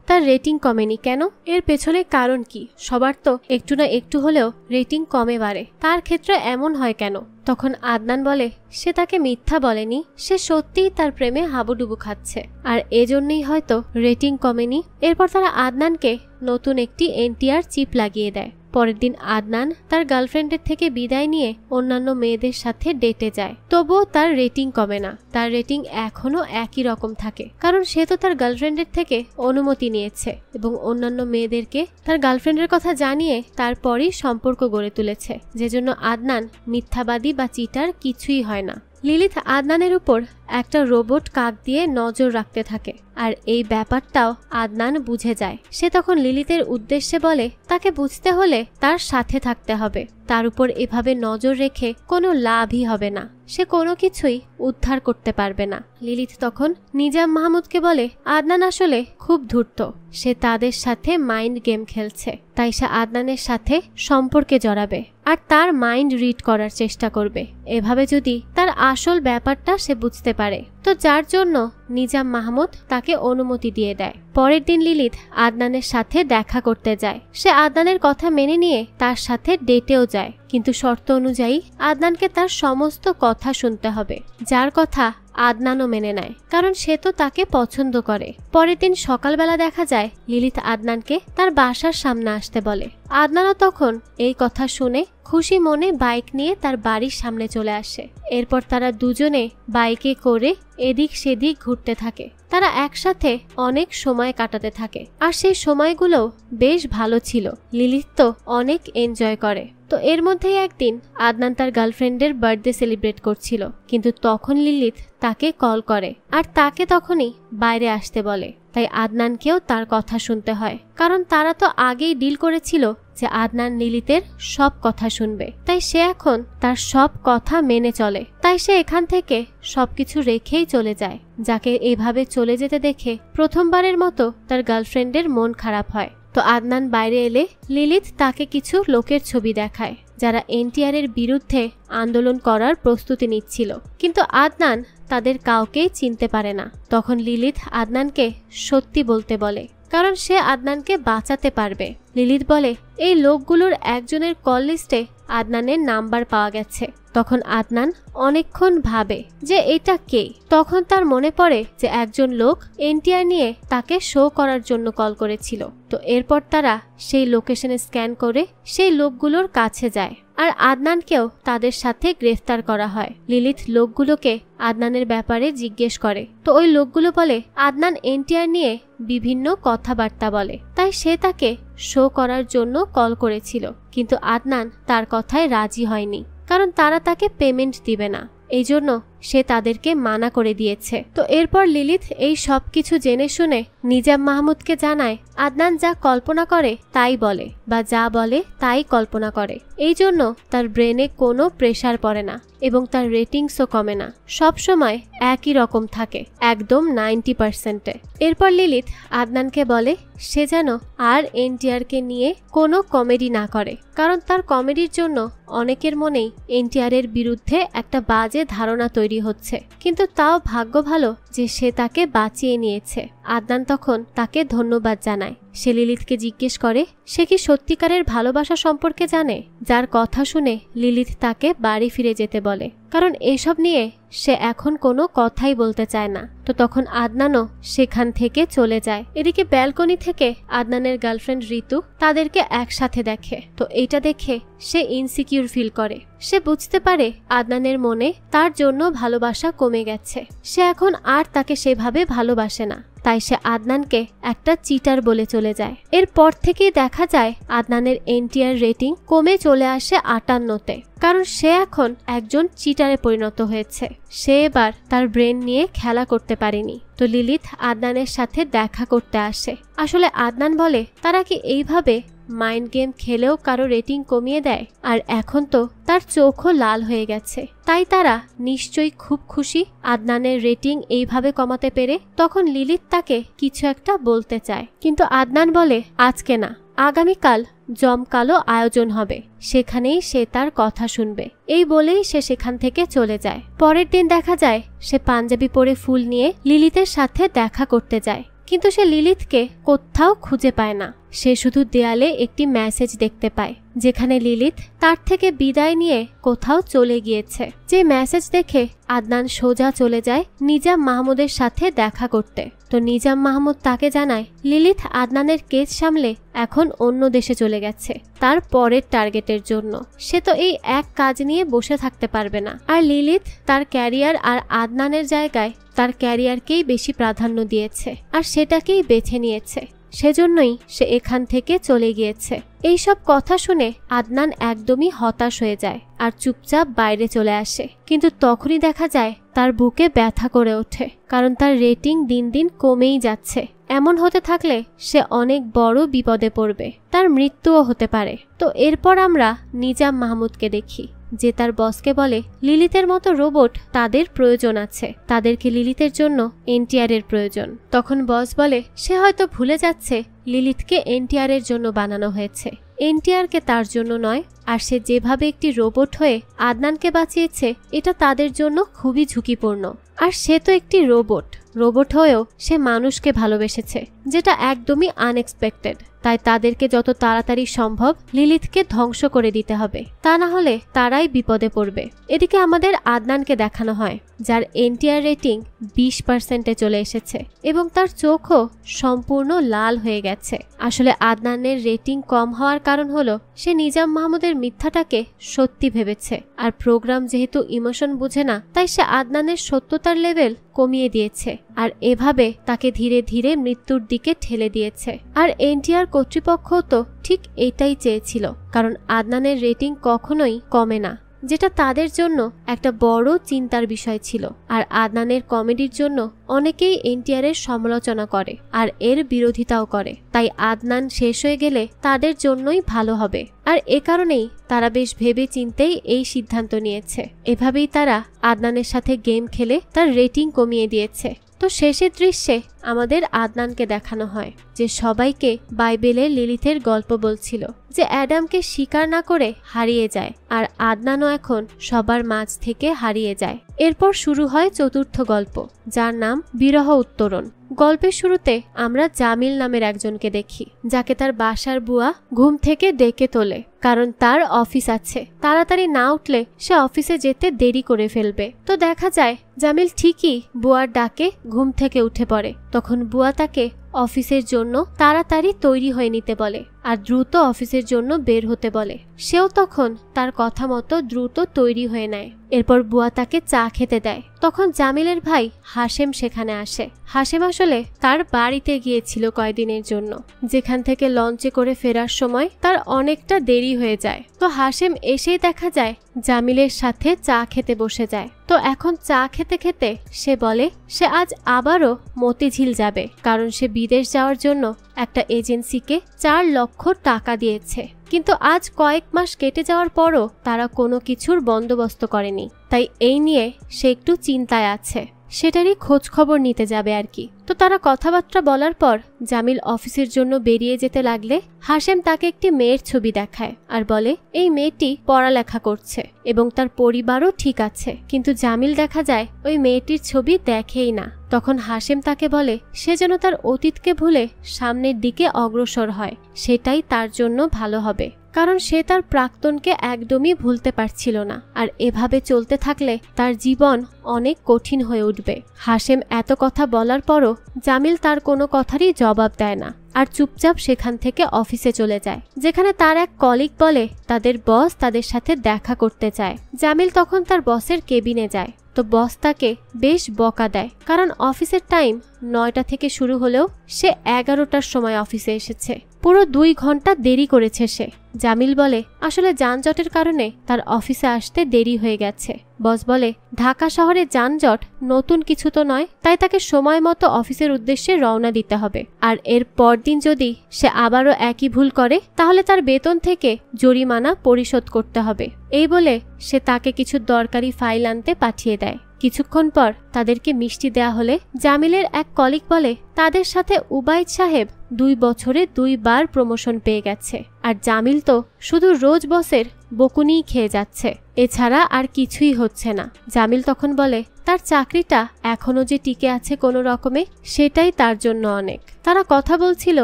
তার রেটিং কমেনি কেন? এর পেছনে কারণ কি? সবার তো একটু না একটু হলেও রেটিং কমে বাড়ে, তার ক্ষেত্রে এমন হয় কেন? তখন আদনান বলে সে তাকে মিথ্যা বলেনি, সে সত্যিই তার প্রেমে হাবুডুবু খাচ্ছে, আর এজন্যই হয়তো রেটিং কমেনি। এরপর তারা আদনানকে নতুন একটি এনটিআর চিপ লাগিয়ে দেয়। পরের দিন আদনান তার গার্লফ্রেন্ডের থেকে বিদায় নিয়ে অন্যান্য মেয়েদের সাথে ডেটে যায়, তবুও তার রেটিং কমে না, তার রেটিং এখনো একই রকম থাকে, কারণ সে তো তার গার্লফ্রেন্ডের থেকে অনুমতি নিয়েছে এবং অন্যান্য মেয়েদেরকে তার গার্লফ্রেন্ডের কথা জানিয়ে তারপরই সম্পর্ক গড়ে তুলেছে, যেজন্য আদনান মিথ্যাবাদী বা চিটার কিছুই হয় না। লিলিত আদনানের উপর একটা রোবট কাক দিয়ে নজর রাখতে থাকে, আর এই ব্যাপারটাও আদনান বুঝে যায়। সে তখন লিলিতের উদ্দেশ্যে বলে তাকে বুঝতে হলে তার সাথে থাকতে হবে, তার উপর এভাবে নজর রেখে কোনো লাভই হবে না, সে কোনো কিছুই উদ্ধার করতে পারবে না। লিলিত তখন নিজাম মাহমুদকে বলে আদনান আসলে খুব ধূর্ত, সে তাদের সাথে মাইন্ড গেম খেলছে, তাই সে আদনানের সাথে সম্পর্কে জড়াবে আর তার মাইন্ড রিড করার চেষ্টা করবে, এভাবে যদি তার আসল ব্যাপারটা সে বুঝতে পারে। তো যার জন্য নিজাম মাহমুদ তাকে অনুমতি দিয়ে দেয়। পরের দিন লিলিত আদনানের সাথে দেখা করতে যায়। সে আদনানের কথা মেনে নিয়ে তার সাথে ডেটেও যায়, কিন্তু শর্ত অনুযায়ী আদনানকে তার সমস্ত কথা শুনতে হবে, যার কথা আদনানও মেনে নেয়, কারণ সে তো তাকে পছন্দ করে। পরের দিন সকালবেলা দেখা যায় লিলিত আদনানকে তার বাসার সামনে আসতে বলে। আদনানও তখন এই কথা শুনে খুশি মনে বাইক নিয়ে তার বাড়ির সামনে চলে আসে। এরপর তারা দুজনে বাইকে করে এদিক সেদিক ঘুরতে থাকে। তারা একসাথে অনেক সময় কাটাতে থাকে, আর সেই সময়গুলো বেশ ভালো ছিল। লিলিত তো অনেক এনজয় করে। তো এর মধ্যেই একদিন আদনান তার গার্লফ্রেন্ডের বার্থডে সেলিব্রেট করছিল, কিন্তু তখন লিলিত তাকে কল করে আর তাকে তখনই বাইরে আসতে বলে। তাই আদনানকেও তার কথা শুনতে হয়, কারণ তারা তো আগেই ডিল করেছিল যে আদনান লিলিতের সব কথা শুনবে, তাই সে এখন তার সব কথা মেনে চলে। তাই সে এখান থেকে সবকিছু রেখেই চলে যায়। যাকে এভাবে চলে যেতে দেখে প্রথমবারের মতো তার গার্লফ্রেন্ডের মন খারাপ হয়। তো আদনান বাইরে এলে লিলিত তাকে কিছু লোকের ছবি দেখায়, যারা এনটিআর এর বিরুদ্ধে আন্দোলন করার প্রস্তুতি নিচ্ছিল, কিন্তু আদনান তাদের কাউকেই চিনতে পারে না। তখন লিলিত আদনানকে সত্যি বলতে বলে, কারণ সে আদনানকে বাঁচাতে পারবে। লিলিত বলে এই লোকগুলোর একজনের কল লিস্টে আদনানের নাম্বার পাওয়া গেছে। তখন আদনান অনেকক্ষণ ভাবে যে এটা কে। তখন তার মনে পড়ে যে একজন লোক এনটিআর নিয়ে তাকে শো করার জন্য কল করেছিল। তো এরপর তারা সেই লোকেশনে স্ক্যান করে সেই লোকগুলোর কাছে যায়, আর আদনানকেও তাদের সাথে গ্রেফতার করা হয়। লিলিত লোকগুলোকে আদনানের ব্যাপারে জিজ্ঞেস করে। তো ওই লোকগুলো বলে আদনান এনটিআর নিয়ে বিভিন্ন কথাবার্তা বলে, তাই সে তাকে শো করার জন্য কল করেছিল, কিন্তু আদনান তার কথায় রাজি হয়নি, কারণ তারা তাকে পেমেন্ট দিবে না, এই জন্য সে তাদেরকে মানা করে দিয়েছে। তো এরপর লিলিত এই সব কিছু জেনে শুনে নিজাম মাহমুদকে জানায় আদনান যা কল্পনা করে তাই বলে, বা যা বলে তাই কল্পনা করে, এই জন্য তার ব্রেনে কোনো প্রেসার পড়ে না এবং তার রেটিংসও কমে না, সব সময় একই রকম থাকে, একদম 90%-এ। এরপর লিলিত আদনানকে বলে সে যেন আর এনটিআরকে নিয়ে কোনো কমেডি না করে, কারণ তার কমেডির জন্য অনেকের মনেই এনটিআর এর বিরুদ্ধে একটা বাজে ধারণা তৈরি তৈরি হচ্ছে, কিন্তু তাও ভাগ্য ভালো যে সে তাকে বাঁচিয়ে নিয়েছে। আদনান তখন তাকে ধন্যবাদ জানায়। সে লিলিথকে জিজ্ঞেস করে সে কি সত্যিকারের ভালোবাসা সম্পর্কে জানে, যার কথা শুনে লিলিথ তাকে বাড়ি ফিরে যেতে বলে, কারণ এসব নিয়ে সে এখন কোনো কথাই বলতে চায় না। তো তখন আদনানও সেখান থেকে চলে যায়। এদিকে ব্যালকনি থেকে আদনানের গার্লফ্রেন্ড ঋতু তাদেরকে একসাথে দেখে। তো এটা দেখে সে ইনসিকিউর ফিল করে। সে বুঝতে পারে আদনানের মনে তার জন্য ভালোবাসা কমে গেছে, সে এখন আর তাকে সেভাবে ভালোবাসে না। তাই সে আদনানকে একটা চিটার বলে চলে যায়। এরপর থেকেই দেখা যায় আদনানের এনটিআর রেটিং কমে চলে আসে 58-তে, কারণ সে এখন একজন চিটারে পরিণত হয়েছে। সে এবার তার ব্রেন নিয়ে খেলা করতে পারেনি। তো লিলিথ আদনানের সাথে দেখা করতে আসে। আসলে আদনান বলে তারা কি এইভাবে মাইন্ড গেম খেলেও কারো রেটিং কমিয়ে দেয়, আর এখন তো তার চোখও লাল হয়ে গেছে, তাই তারা নিশ্চয়ই খুব খুশি আদনানের রেটিং এইভাবে কমাতে পেরে। তখন লিলিথ তাকে কিছু একটা বলতে চায়, কিন্তু আদনান বলে আজকে না, আগামীকাল জমকালো আয়োজন হবে, সেখানেই সে তার কথা শুনবে। এই বলেই সে সেখান থেকে চলে যায়। পরের দিন দেখা যায় সে পাঞ্জাবি পরে ফুল নিয়ে লিলিথের সাথে দেখা করতে যায়, কিন্তু সে লিলিথকে কোথাও খুঁজে পায় না। সে শুধু দেয়ালে একটি মেসেজ দেখতে পায়, যেখানে লিলিথ তার থেকে বিদায় নিয়ে কোথাও চলে গিয়েছে। যে মেসেজ দেখে আদনান সোজা চলে যায় নিজাম মাহমুদের সাথে দেখা করতে। তো নিজাম মাহমুদ তাকে জানায় লিলিথ আদনানের কেস সামলে এখন অন্য দেশে চলে গেছে তার পরের টার্গেটের জন্য। সে তো এই এক কাজ নিয়ে বসে থাকতে পারবে না। আর লিলিথ তার ক্যারিয়ার আর আদনানের জায়গায় তার ক্যারিয়ারকেই বেশি প্রাধান্য দিয়েছে, আর সেটাকেই বেছে নিয়েছে। সেজন্যই সে এখান থেকে চলে গিয়েছে। এইসব কথা শুনে আদনান একদমই হতাশ হয়ে যায় আর চুপচাপ বাইরে চলে আসে। কিন্তু তখনই দেখা যায় তার বুকে ব্যথা করে ওঠে, কারণ তার রেটিং দিন দিন কমেই যাচ্ছে। এমন হতে থাকলে সে অনেক বড় বিপদে পড়বে, তার মৃত্যুও হতে পারে। তো এরপর আমরা নিজাম মাহমুদকে দেখি, যে তার বসকে বলে লিলিথের মতো রোবট তাদের প্রয়োজন আছে, তাদেরকে লিলিথের জন্য এনটিআর এর প্রয়োজন। তখন বস বলে সে হয়তো ভুলে যাচ্ছে লিলিথকে এনটিআর এর জন্য বানানো হয়েছে, এনটিআর কে তার জন্য নয়। আর সে যেভাবে একটি রোবট হয়ে আদনানকে বাঁচিয়েছে এটা তাদের জন্য খুবই ঝুঁকিপূর্ণ। আর সে তো একটি রোবট হয়েও সে মানুষকে ভালোবেসেছে, যেটা একদমই আনএক্সপেক্টেড। তাই তাদেরকে যত তাড়াতাড়ি সম্ভব লিলিথকে ধ্বংস করে দিতে হবে, তা না হলে তারাই বিপদে পড়বে। এদিকে আমাদের আদনানকে দেখানো হয়, যার এনটিআর রেটিং 20%-এ চলে এসেছে এবং তার চোখও সম্পূর্ণ লাল হয়ে গেছে। আসলে আদনানের রেটিং কম হওয়ার কারণ হলো সে নিজাম মাহমুদের মিথ্যাটাকে সত্যি ভেবেছে। আর প্রোগ্রাম যেহেতু ইমোশন বুঝে না, তাই সে আদনানের সত্যতার লেভেল কমিয়ে দিয়েছে, আর এভাবে তাকে ধীরে ধীরে মৃত্যুর দিকে ঠেলে দিয়েছে। আর এনটিআর কর্তৃপক্ষ তো ঠিক এটাই চেয়েছিল, কারণ আদনানের রেটিং কখনোই কমে না, যেটা তাদের জন্য একটা বড় চিন্তার বিষয় ছিল। আর আদনানের কমেডির জন্য অনেকেই এনটিআর এর সমালোচনা করে আর এর বিরোধিতাও করে। তাই আদনান শেষ হয়ে গেলে তাদের জন্যই ভালো হবে। আর এ কারণেই তারা বেশ ভেবে চিন্তেই এই সিদ্ধান্ত নিয়েছে। এভাবেই তারা আদনানের সাথে গেম খেলে তার রেটিং কমিয়ে দিয়েছে। তো শেষের দৃশ্যে আমাদের আদনানকে দেখানো হয় যে সবাইকে বাইবেলের লিলিথের গল্প বলছিল, যে অ্যাডামকে স্বীকার না করে হারিয়ে যায়, আর আদনানও এখন সবার মাঝ থেকে হারিয়ে যায়। এরপর শুরু হয় চতুর্থ গল্প, যার নাম বিরহ উত্তরণ। গল্পের শুরুতে আমরা জামিল নামের একজনকে দেখি, যাকে তার বাসার বুয়া ঘুম থেকে ডেকে তোলে, কারণ তার অফিস আছে। তাড়াতাড়ি না উঠলে সে অফিসে যেতে দেরি করে ফেলবে। তো দেখা যায় জামিল ঠিকই বুয়ার ডাকে ঘুম থেকে উঠে পড়ে। তখন বুয়া তাকে অফিসের জন্য তাড়াতাড়ি তৈরি হয়ে নিতে বলে আর দ্রুত অফিসের জন্য বের হতে বলে। সেও তখন তার কথা মতো দ্রুত তৈরি হয়ে নেয়। এরপর বুয়া তাকে চা খেতে দেয়। তখন জামিলের ভাই হাশেম সেখানে আসে। হাশেম আসলে তার বাড়িতে গিয়েছিল কয়েকদিনের জন্য, যেখান থেকে লঞ্চে করে ফেরার সময় তার অনেকটা দেরি হয়ে যায়। তো হাশেম এসেই দেখা যায় জামিলের সাথে চা খেতে বসে যায়। তো এখন চা খেতে খেতে সে বলে সে আজ আবারও মতিঝিল যাবে, কারণ সে বিদেশ যাওয়ার জন্য একটা এজেন্সিকে 4 লক্ষ টাকা দিয়েছে। কিন্তু আজ কয়েক মাস কেটে যাওয়ার পরও তারা কোনো কিছুর বন্দোবস্ত করেনি, তাই এই নিয়ে সে একটু চিন্তায় আছে। সেটারই খোঁজ খবর নিতে যাবে আর কি। তো তারা কথাবার্তা বলার পর জামিল অফিসের জন্য বেরিয়ে যেতে লাগলে হাশেম তাকে একটি মেয়ের ছবি দেখায় আর বলে এই মেয়েটি পড়ালেখা করছে এবং তার পরিবারও ঠিক আছে, কিন্তু জামিল দেখা যায় ওই মেয়েটির ছবি দেখেই না। তখন হাশেম তাকে বলে সে যেন তার অতীতকে ভুলে সামনের দিকে অগ্রসর হয়, সেটাই তার জন্য ভালো হবে, কারণ সে তার প্রাক্তনকে একদমই ভুলতে পারছিল না, আর এভাবে চলতে থাকলে তার জীবন অনেক কঠিন হয়ে উঠবে। হাশেম এত কথা বলার পরও জামিল তার কোনো কথারই জবাব দেয় না আর চুপচাপ সেখান থেকে অফিসে চলে যায়, যেখানে তার এক কলিগ বলে তাদের বস তাদের সাথে দেখা করতে চায়। জামিল তখন তার বসের কেবিনে যায়, তো বস তাকে বেশ বকা দেয়, কারণ অফিসের টাইম 9টা থেকে শুরু হলেও সে 11টার সময় অফিসে এসেছে, পুরো 2 ঘন্টা দেরি করেছে সে। জামিল বলে আসলে যানজটের কারণে তার অফিসে আসতে দেরি হয়ে গেছে। বস বলে ঢাকা শহরে যানজট নতুন কিছু তো নয়, তাই তাকে সময় মতো অফিসের উদ্দেশ্যে রওনা দিতে হবে, আর এর পরদিন যদি সে আবারও একই ভুল করে তাহলে তার বেতন থেকে জরিমানা পরিশোধ করতে হবে। এই বলে সে তাকে কিছু দরকারি ফাইল আনতে পাঠিয়ে দেয়। কিছুক্ষণ পর তাদেরকে মিষ্টি দেয়া হলে জামিলের এক কলিগ বলে তাদের সাথে উবাইদ সাহেব 2 বছরে 2 বার প্রমোশন পেয়ে গেছে, আর জামিল তো শুধু রোজ বসের বকুনিই খেয়ে যাচ্ছে, এছাড়া আর কিছুই হচ্ছে না। জামিল তখন বলে তার চাকরিটা এখনো যে টিকে আছে কোনো রকমে, সেটাই তার জন্য অনেক। তারা কথা বলছিল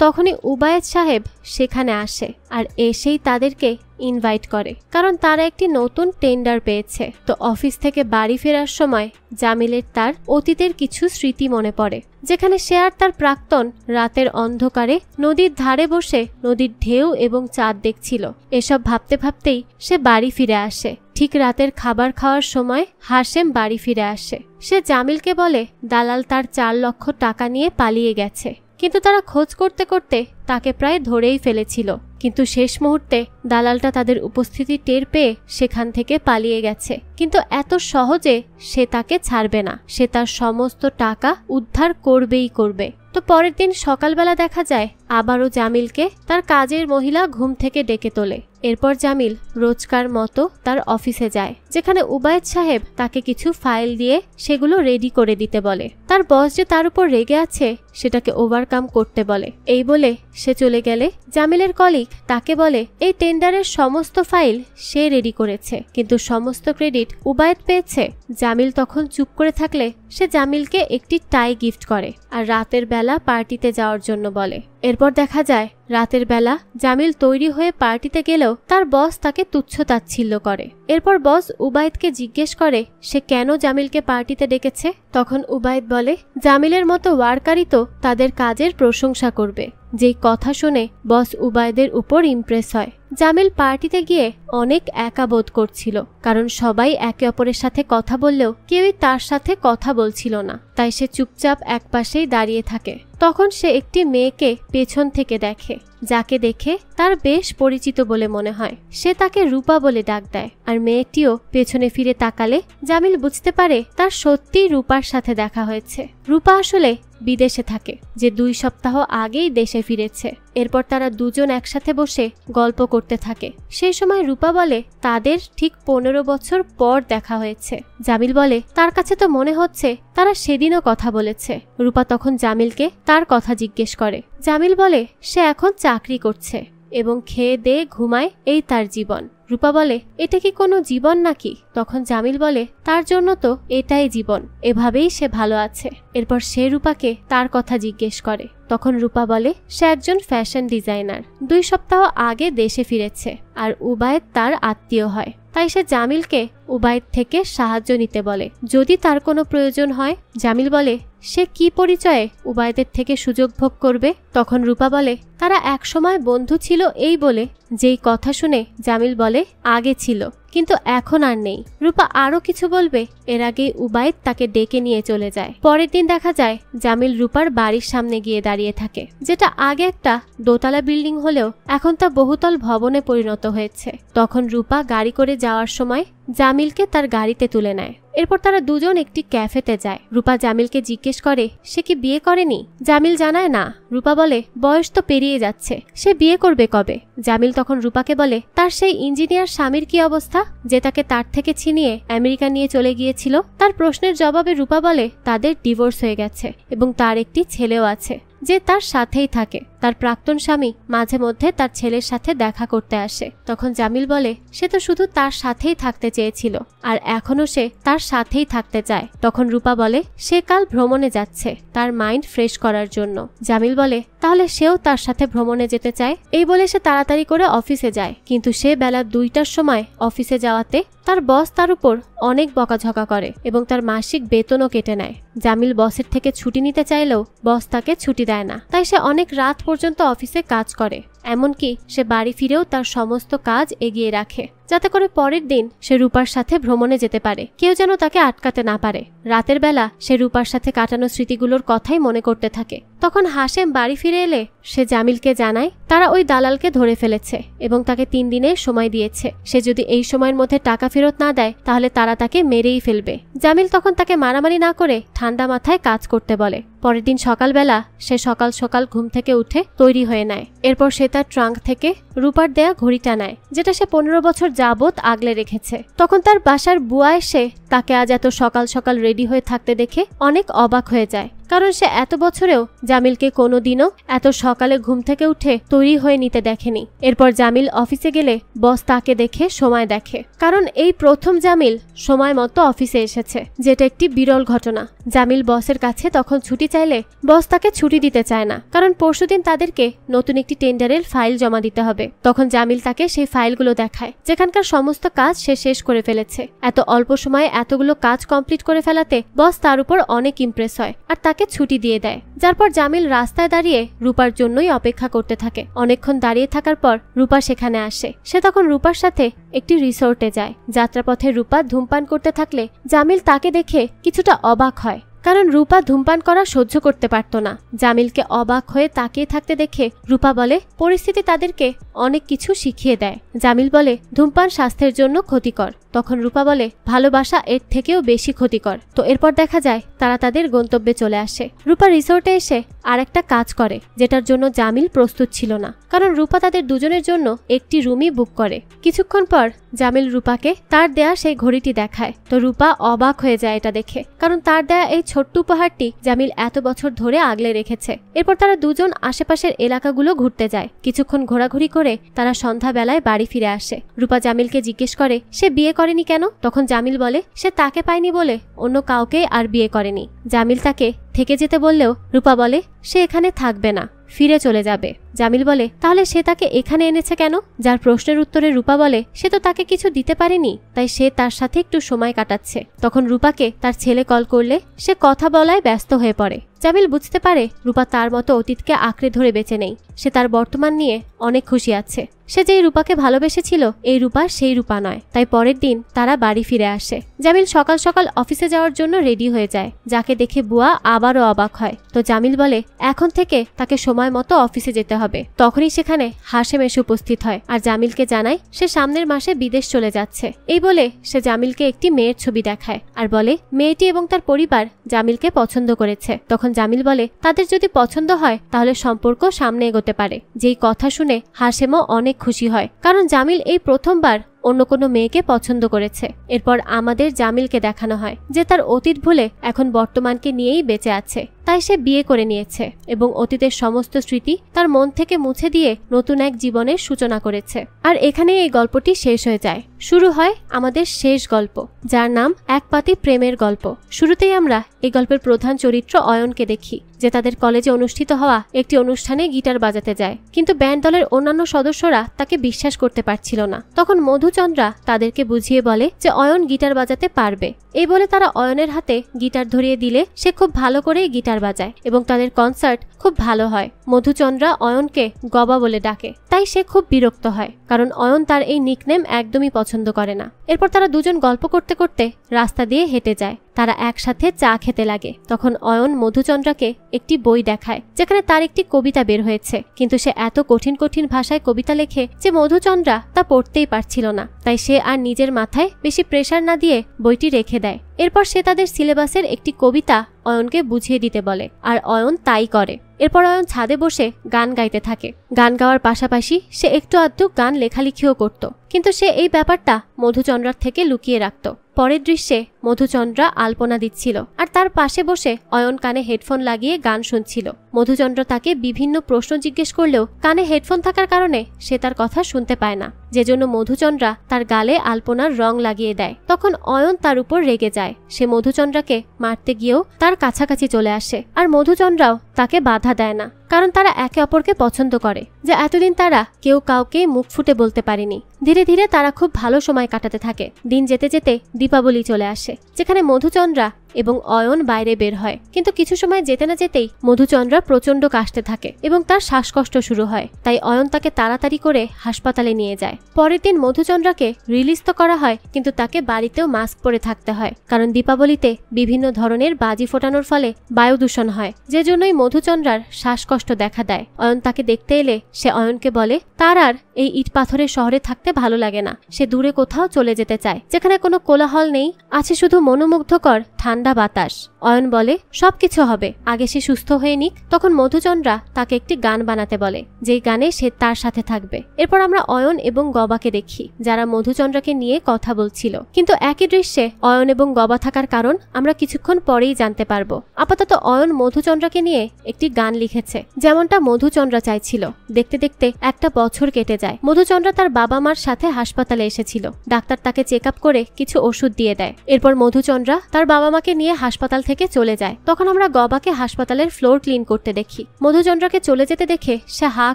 তখনই উবায়েদ সাহেব সেখানে আসে আর এসেই তাদেরকে ইনভাইট করে, কারণ তারা একটি নতুন টেন্ডার পেয়েছে। তো অফিস থেকে বাড়ি ফেরার সময় জামিলের তার অতীতের কিছু স্মৃতি মনে পড়ে, যেখানে সে আর তার প্রাক্তন রাতের অন্ধকারে নদীর ধারে বসে নদীর ঢেউ এবং চাঁদ দেখছিল। এসব ভাবতে ভাবতেই সে বাড়ি ফিরে আসে। ঠিক রাতের খাবার খাওয়ার সময় হাশেম বাড়ি ফিরে আসে। সে জামিলকে বলে দালাল তার 4 লক্ষ টাকা নিয়ে পালিয়ে গেছে, কিন্তু তারা খোঁজ করতে করতে তাকে প্রায় ধরেই ফেলেছিল, কিন্তু শেষ মুহূর্তে দালালটা তাদের উপস্থিতি টের পেয়ে সেখান থেকে পালিয়ে গেছে। কিন্তু এত সহজে সে তাকে ছাড়বে না, সে তার সমস্ত টাকা উদ্ধার করবেই করবে। তো পরের দিন সকালবেলা দেখা যায় আবারও জামিলকে তার কাজের মহিলা ঘুম থেকে ডেকে তোলে। এরপর জামিল রোজকার মতো তার অফিসে যায়, যেখানে উবায়েদ সাহেব তাকে কিছু ফাইল দিয়ে সেগুলো রেডি করে দিতে বলে। তার বস যে তার উপর রেগে আছে সেটাকে ওভারকাম করতে বলে। এই বলে সে চলে গেলে জামিলের কলিগ তাকে বলে এই টেন্ডারের সমস্ত ফাইল সে রেডি করেছে, কিন্তু সমস্ত ক্রেডিট উবায়েদ পেয়েছে। জামিল তখন চুপ করে থাকলে সে জামিলকে একটি টাই গিফট করে আর রাতের বেলা পার্টিতে যাওয়ার জন্য বলে। এরপর দেখা যায় রাতের বেলা জামিল তৈরি হয়ে পার্টিতে গেলেও তার বস তাকে তুচ্ছ-তাচ্ছিল্য করে। এরপর বস উবায়েদকে জিজ্ঞেস করে সে কেন জামিলকে পার্টিতে ডেকেছে। তখন উবায়েদ বলে জামিলের মতো ওয়ার্কারই তো তাদের কাজের প্রশংসা করবে। যেই কথা শুনে বস উবায়েদের উপর ইমপ্রেস হয়। জামিল পার্টিতে গিয়ে অনেক একা বোধ করছিল, কারণ সবাই একে অপরের সাথে কথা বললেও কেউই তার সাথে কথা বলছিল না, তাই সে চুপচাপ একপাশেই দাঁড়িয়ে থাকে। তখন সে একটি মেয়েকে পেছন থেকে দেখে, যাকে দেখে তার বেশ পরিচিত বলে মনে হয়। সে তাকে রূপা বলে ডাক দেয়, আর মেয়েটিও পেছনে ফিরে তাকালে জামিল বুঝতে পারে তার সত্যিই রূপার সাথে দেখা হয়েছে। রূপা আসলে বিদেশে থাকে, যে 2 সপ্তাহ আগেই দেশে ফিরেছে। এরপর তারা দুজন একসাথে বসে গল্প করতে থাকে। সেই সময় রূপা বলে তাদের ঠিক 15 বছর পর দেখা হয়েছে। জামিল বলে তার কাছে তো মনে হচ্ছে তারা সেদিনও কথা বলেছে। রূপা তখন জামিলকে তার কথা জিজ্ঞেস করে। জামিল বলে সে এখন চাকরি করছে এবং খেয়ে দেয়ে ঘুমায়, এই তার জীবন। রূপা বলে এটা কি কোনো জীবন নাকি? তখন জামিল বলে তার জন্য তো এটাই জীবন, এভাবেই সে ভালো আছে। এরপর সে রূপাকে তার কথা জিজ্ঞেস করে। তখন রূপা বলে সে একজন ফ্যাশন ডিজাইনার, 2 সপ্তাহ আগে দেশে ফিরেছে, আর উবায়েদ তার আত্মীয় হয়। তাই সে জামিলকে উবায়েদ থেকে সাহায্য নিতে বলে যদি তার কোনো প্রয়োজন হয়। জামিল বলে সে কি পরিচয়ে উবায়েদের থেকে সুযোগ ভোগ করবে। তখন রূপা বলে তারা একসময় বন্ধু ছিল, এই বলে যেই কথা শুনে জামিল বলে আগে ছিল কিন্তু এখন আর নেই। রূপা আরো কিছু বলবে, এর আগেই উবায়েদ তাকে ডেকে নিয়ে চলে যায়। পরের দিন দেখা যায় জামিল রূপার বাড়ির সামনে গিয়ে দাঁড়িয়ে থাকে, যেটা আগে একটা দোতলা বিল্ডিং হলেও এখন তা বহুতল ভবনে পরিণত হয়েছে। তখন রূপা গাড়ি করে যাওয়ার সময় জামিলকে তার গাড়িতে তুলে নেয়। এরপর তারা দুজন একটি ক্যাফেতে যায়। রূপা জামিলকে জিজ্ঞেস করে সে কি বিয়ে করেনি। জামিল জানায় না। রূপা বলে বয়স তো পেরিয়ে যাচ্ছে, সে বিয়ে করবে কবে। জামিল তখন রূপাকে বলে তার সেই ইঞ্জিনিয়ার স্বামীর কি অবস্থা। যে তাকে তার থেকে ছিনিয়ে আমেরিকা নিয়ে চলে গিয়েছিল, তার প্রশ্নের জবাবে রূপা বলে তাদের ডিভোর্স হয়ে গেছে এবং তার একটি ছেলেও আছে যে তার সাথেই থাকে। তার প্রাক্তন স্বামী মাঝে মধ্যে তার ছেলের সাথে দেখা করতে আসে। তখন জামিল বলে সে তো শুধু তার সাথেই থাকতে চেয়েছিল আর এখনো সে তার সাথেই থাকতে চায়। তখন রূপা বলে সে কাল ভ্রমণে যাচ্ছে তার মাইন্ড ফ্রেশ করার জন্য। জামিল বলে তাহলে সেও তার সাথে ভ্রমণে যেতে চায়। এই বলে সে তাড়াতাড়ি করে অফিসে যায়, কিন্তু সে বেলা 2টার সময় অফিসে যাওয়াতে তার বস তার উপর অনেক বকাঝকা করে এবং তার মাসিক বেতনও কেটে নেয়। জামিল বসের থেকে ছুটি নিতে চাইলেও বস তাকে ছুটি দেয় না, তাই সে অনেক রাত পর্যন্ত অফিসে কাজ করে। এমনকি সে বাড়ি ফিরেও তার সমস্ত কাজ এগিয়ে রাখে যাতে করে পরের দিন সে রূপার সাথে ভ্রমণে যেতে পারে, কেউ যেন তাকে আটকাতে না পারে। রাতের বেলা সে রূপার সাথে কাটানো স্মৃতিগুলোর কথাই মনে করতে থাকে। তখন হাশেম বাড়ি ফিরে এলে সে জামিলকে জানায় তারা ওই দালালকে ধরে ফেলেছে এবং তাকে 3 দিনের সময় দিয়েছে। সে যদি এই সময়ের মধ্যে টাকা ফেরত না দেয় তাহলে তারা তাকে মেরেই ফেলবে। জামিল তখন তাকে মারামারি না করে ঠান্ডা মাথায় কাজ করতে বলে। পরের দিন সকালবেলা সে সকাল সকাল ঘুম থেকে উঠে তৈরি হয়ে নেয়। এরপর সে তার ট্রাঙ্ক থেকে রূপার দেয়া ঘড়িটা নেয় যেটা সে 15 বছর যাবত আগলে রেখেছে। তখন তার বাসার বুয়া এসে তাকে আজ এত সকাল সকাল রেডি হয়ে থাকতে দেখে অনেক অবাক হয়ে যায়, কারণ সে এত বছরেও জামিলকে কোনোদিনও এত সকালে ঘুম থেকে উঠে তৈরি হয়ে নিতে দেখেনি। এরপর জামিল অফিসে গেলে বস তাকে দেখে সময় দেখে, কারণ এই প্রথম জামিল সময় মতো অফিসে এসেছে, যেটা একটি বিরল ঘটনা। জামিল বসের কাছে তখন ছুটি চাইলে বস তাকে ছুটি দিতে চায় না, কারণ পরশুদিন তাদেরকে নতুন একটি টেন্ডারের ফাইল জমা দিতে হবে। তখন জামিল তাকে সেই ফাইলগুলো দেখায় যেখানকার সমস্ত কাজ সে শেষ করে ফেলেছে। এত অল্প সময়ে এতগুলো কাজ কমপ্লিট করে ফেলাতে বস তার উপর অনেক ইমপ্রেস হয় আর তাকে ছুটি দিয়ে দেয়। যার পর জামিল রাস্তায় দাঁড়িয়ে রূপার জন্যই অপেক্ষা করতে থাকে। অনেকক্ষণ দাঁড়িয়ে থাকার পর রূপা সেখানে আসে। সে তখন রূপার সাথে একটি রিসোর্টে যায়। যাত্রাপথে রূপা ধূমপান করতে থাকলে জামিল তাকে দেখে কিছুটা অবাক হয়, কারণ রূপা ধূমপান করা সহ্য করতে পারত না। জামিলকে অবাক হয়ে তাকিয়ে থাকতে দেখে রূপা বলে পরিস্থিতি তাদেরকে অনেক কিছু শিখিয়ে দেয়। জামিল বলে ধূমপান স্বাস্থ্যের জন্য ক্ষতিকর। তখন রূপা বলে ভালোবাসা এর থেকেও বেশি ক্ষতিকর। তো এরপর দেখা যায় তারা তাদের গন্তব্যে চলে আসে। রূপা রিসোর্টে এসে আর একটা কাজ করে যেটার জন্য জামিল প্রস্তুত ছিল না, কারণ রূপা তাদের দুজনের জন্য একটি রুমই বুক করে। কিছুক্ষণ পর জামিল রূপাকে তার দেয়া সেই ঘড়িটি দেখায়। তো রূপা অবাক হয়ে যায় এটা দেখে, কারণ তার দেয়া এই ছোট্ট উপহারটি জামিল এত বছর ধরে আগলে রেখেছে। এরপর তারা দুজন আশেপাশের এলাকাগুলো ঘুরতে যায়। কিছুক্ষণ ঘোরাঘুরি করে তারা সন্ধ্যাবেলায় বাড়ি ফিরে আসে। রূপা জামিলকে জিজ্ঞেস করে সে বিয়ে করেনি কেন। তখন জামিল বলে সে তাকে পায়নি বলে অন্য কাউকে আর বিয়ে করেনি। জামিল তাকে থেকে যেতে বললেও রূপা বলে সে এখানে থাকবে না, ফিরে চলে যাবে। জামিল বলে তাহলে সে তাকে এখানে এনেছে কেন। যার প্রশ্নের উত্তরে রূপা বলে সে তো তাকে কিছু দিতে পারেনি, তাই সে তার সাথে একটু সময় কাটাচ্ছে। তখন রূপাকে তার ছেলে কল করলে সে কথা বলায় ব্যস্ত হয়ে পড়ে। জামিল বুঝতে পারে রূপা তার মতো অতীতকে আঁকড়ে ধরে বেঁচে নেই, সে তার বর্তমান নিয়ে অনেক খুশি আছে। সে যেই রূপাকে ভালোবেসেছিল এই রূপা সেই রূপা নয়। তাই পরের দিন তারা বাড়ি ফিরে আসে। জামিল সকাল সকাল অফিসে যাওয়ার জন্য রেডি হয়ে যায়, যাকে দেখে বুয়া আবারও অবাক হয়। তো জামিল বলে এখন থেকে তাকে সময় মতো অফিসে যেতে হবে। তখনই সেখানে হাশেম এসে উপস্থিত হয় আর জামিলকে জানায় সে সামনের মাসে বিদেশ চলে যাচ্ছে। এই বলে সে জামিলকে একটি মেয়ের ছবি দেখায় আর বলে মেয়েটি এবং তার পরিবার জামিলকে পছন্দ করেছে। তখন জামিল বলে তাদের যদি পছন্দ হয় তাহলে সম্পর্ক সামনে এগোতে পারে। যেই কথা শুনে হাশেমও অনেক খুশি হয়, কারণ জামিল এই প্রথমবার অন্য কোনো মেয়েকে পছন্দ করেছে। এরপর আমাদের জামিলকে দেখানো হয় যে তার অতীত ভুলে এখন বর্তমানকে নিয়েই বেঁচে আছে। তাই সে বিয়ে করে নিয়েছে এবং অতীতের সমস্ত স্মৃতি তার মন থেকে মুছে দিয়ে নতুন এক জীবনের সূচনা করেছে। আর এখানে এই গল্পটি শেষ হয়ে যায়। শুরু হয় আমাদের শেষ গল্প, যার নাম এক পাতি প্রেমের গল্প। শুরুতেই আমরা এই গল্পের প্রধান চরিত্র অয়নকে দেখি, যে তাদের কলেজে অনুষ্ঠিত হওয়া একটি অনুষ্ঠানে গিটার বাজাতে যায়, কিন্তু ব্যান্ড দলের অন্যান্য সদস্যরা তাকে বিশ্বাস করতে পারছিল না। তখন মধুচন্দ্রা তাদেরকে বুঝিয়ে বলে যে অয়ন গিটার বাজাতে পারবে। এই বলে তারা অয়নের হাতে গিটার ধরিয়ে দিলে সে খুব ভালো করেই গিটার বাজায় এবং তাদের কনসার্ট খুব ভালো হয়। মধুচন্দ্রা অয়নকে গবা বলে ডাকে, তাই সে খুব বিরক্ত হয়, কারণ অয়ন তার এই নিকনেম একদমই পছন্দ করে না। এরপর তারা দুজন গল্প করতে করতে রাস্তা দিয়ে হেঁটে যায়। তারা একসাথে চা খেতে লাগে। তখন অয়ন মধুচন্দ্রাকে একটি বই দেখায় যেখানে তার একটি কবিতা বের হয়েছে, কিন্তু সে এত কঠিন কঠিন ভাষায় কবিতা লেখে যে মধুচন্দ্রা তা পড়তেই পারছিল না। তাই সে আর নিজের মাথায় বেশি প্রেসার না দিয়ে বইটি রেখে দেয়। দেয়। এরপর সে তাদের সিলেবাসের একটি কবিতা অয়নকে বুঝিয়ে দিতে বলে, আর অয়ন তাই করে। এরপর অয়ন ছাদে বসে গান গাইতে থাকে। গান গাওয়ার পাশাপাশি সে একটু আধটু গান লেখালেখিও করত, কিন্তু সে এই ব্যাপারটা মধুচন্দ্রার থেকে লুকিয়ে রাখত। পরের দৃশ্যে মধুচন্দ্রা আলপনা দিচ্ছিল, আর তার পাশে বসে অয়ন কানে হেডফোন লাগিয়ে গান শুনছিল। মধুচন্দ্রা তাকে বিভিন্ন প্রশ্ন জিজ্ঞেস করলেও কানে হেডফোন থাকার কারণে সে তার কথা শুনতে পায় না, যেজন্য মধুচন্দ্রা তার গালে আলপনার রং লাগিয়ে দেয়। তখন অয়ন তার উপর রেগে যায়। সে মধুচন্দ্রাকে মারতে গিয়েও তার কাছাকাছি চলে আসে, আর মধুচন্দ্রাও তাকে বাধা দেয় না, কারণ তারা একে অপরকে পছন্দ করে, যে এতদিন তারা কেউ কাউকে মুখ ফুটে বলতে পারেনি। ধীরে ধীরে তারা খুব ভালো সময় কাটাতে থাকে। দিন যেতে যেতে দীপাবলি চলে আসে, যেখানে মধুচন্দ্রা এবং অয়ন বাইরে বের হয়। কিন্তু কিছু সময় যেতে না যেতেই মধুচন্দ্রা প্রচন্ড কাশতে থাকে এবং তার শ্বাসকষ্ট শুরু হয়। তাই অয়ন তাকে তাড়াতাড়ি করে হাসপাতালে নিয়ে যায়। পরের দিন মধুচন্দ্রাকে রিলিজ তো করা হয়, কিন্তু তাকে বাড়িতেও মাস্ক পরে থাকতে হয়, কারণ দীপাবলিতে বিভিন্ন ধরনের বাজি ফোটানোর ফলে বায়ু দূষণ হয়, যে জন্যই মধুচন্দ্রার শ্বাসকষ্ট দেখা দেয়। অয়ন তাকে দেখতে এলে সে অয়নকে বলে তার আর এই ইট পাথরের শহরে থাকতে ভালো লাগে না। সে দূরে কোথাও চলে যেতে চায়, যেখানে কোনো কোলাহল নেই, আছে শুধু মনোমুগ্ধকর ঠান্ডা বাতাস। অয়ন বলে সবকিছু হবে, আগে সে সুস্থ হয়ে নিক। তখন মধুচন্দ্রা তাকে একটি গান বানাতে বলে, যেই গানে সে তার সাথে থাকবে। এরপর আমরা অয়ন এবং গবাকে দেখি, যারা মধুচন্দ্রাকে নিয়ে কথা বলছিল। কিন্তু একই দৃশ্যে অয়ন এবং গবা থাকার কারণ আমরা কিছুক্ষণ পরেই জানতে পারবো। আপাতত অয়ন মধুচন্দ্রাকে নিয়ে একটি গান লিখেছে, যেমনটা মধুচন্দ্রা চাইছিল। দেখতে দেখতে একটা বছর কেটে যায়। মধুচন্দ্রা তার বাবা মার সাথে হাসপাতালে এসেছিল। ডাক্তার তাকে চেক আপ করে কিছু ওষুধ দিয়ে দেয়। এরপর মধুচন্দ্রা তার বাবা মাকে নিয়ে হাসপাতাল থেকে চলে যায়। তখন আমরা গবাকে হাসপাতালের ফ্লোর ক্লিন করতে দেখি। মধুচন্দ্রাকে চলে যেতে দেখে সে হা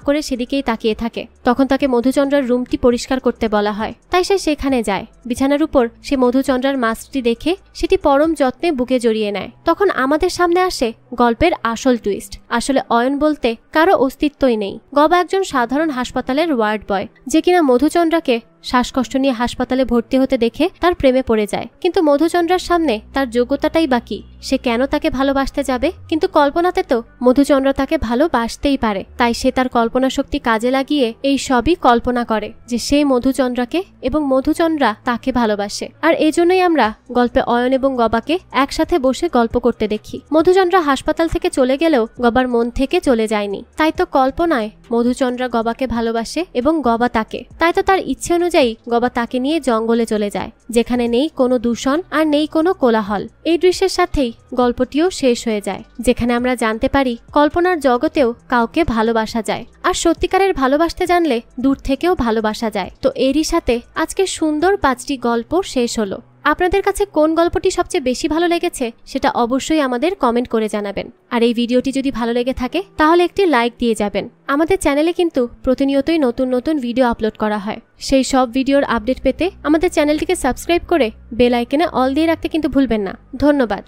করে সেদিকেই তাকিয়ে থাকে। তখন তাকে মধুচন্দ্রার রুমটি পরিষ্কার করতে বলা হয়, তাই সে সেখানে যায়। বিছানার উপর সে মধুচন্দ্রার মাস্কটি দেখে সেটি পরম যত্নে বুকে জড়িয়ে নেয়। তখন আমাদের সামনে আসে গল্পের আসল টুইস্ট। আসলে অয়ন বলতে কারো অস্তিত্বই নেই। গবা একজন সাধারণ হাসপাতালের ওয়ার্ড বয়, যে কিনা মধুচন্দ্রাকে শ্বাসকষ্ট নিয়ে হাসপাতালে ভর্তি হতে দেখে তার প্রেমে পড়ে যায়। কিন্তু মধুচন্দ্রার সামনে তার যোগ্যতাটাই বাকি, সে কেন তাকে ভালোবাসতে যাবে? কিন্তু কল্পনাতে তো মধুচন্দ্রা তাকে ভালোবাসতেই পারে। তাই সে তার কল্পনা শক্তি কাজে লাগিয়ে এই সবই কল্পনা করে যে সে মধুচন্দ্রাকে এবং মধুচন্দ্রা তাকে ভালোবাসে। আর এজন্যই আমরা গল্পে অয়ন এবং গবাকে একসাথে বসে গল্প করতে দেখি। মধুচন্দ্রা হাসপাতাল থেকে চলে গেলেও গবার মন থেকে চলে যায়নি। তাই তো কল্পনায় মধুচন্দ্রা গবাকে ভালোবাসে এবং গবা তাকে। তাই তো তার ইচ্ছে অনুযায়ী গবা তাকে নিয়ে জঙ্গলে চলে যায়, যেখানে নেই কোনো দূষণ আর নেই কোনো কোলাহল। এই দৃশ্যের সাথেই গল্পটিও শেষ হয়ে যায়, যেখানে আমরা জানতে পারি কল্পনার জগতেও কাউকে ভালোবাসা যায়, আর সত্যিকারের ভালোবাসতে জানলে দূর থেকেও ভালোবাসা যায়। তো এরই সাথে আজকে সুন্দর 5টি গল্প শেষ হলো। আপনাদের কাছে কোন গল্পটি সবচেয়ে বেশি ভালো লেগেছে সেটা অবশ্যই আমাদের কমেন্ট করে জানাবেন। আর এই ভিডিওটি যদি ভালো লেগে থাকে তাহলে একটি লাইক দিয়ে যাবেন। আমাদের চ্যানেলে কিন্তু প্রতিনিয়তই নতুন নতুন ভিডিও আপলোড করা হয়। সেই সব ভিডিওর আপডেট পেতে আমাদের চ্যানেলটিকে সাবস্ক্রাইব করে বেল আইকনে অল দিয়ে রাখতে কিন্তু ভুলবেন না। ধন্যবাদ।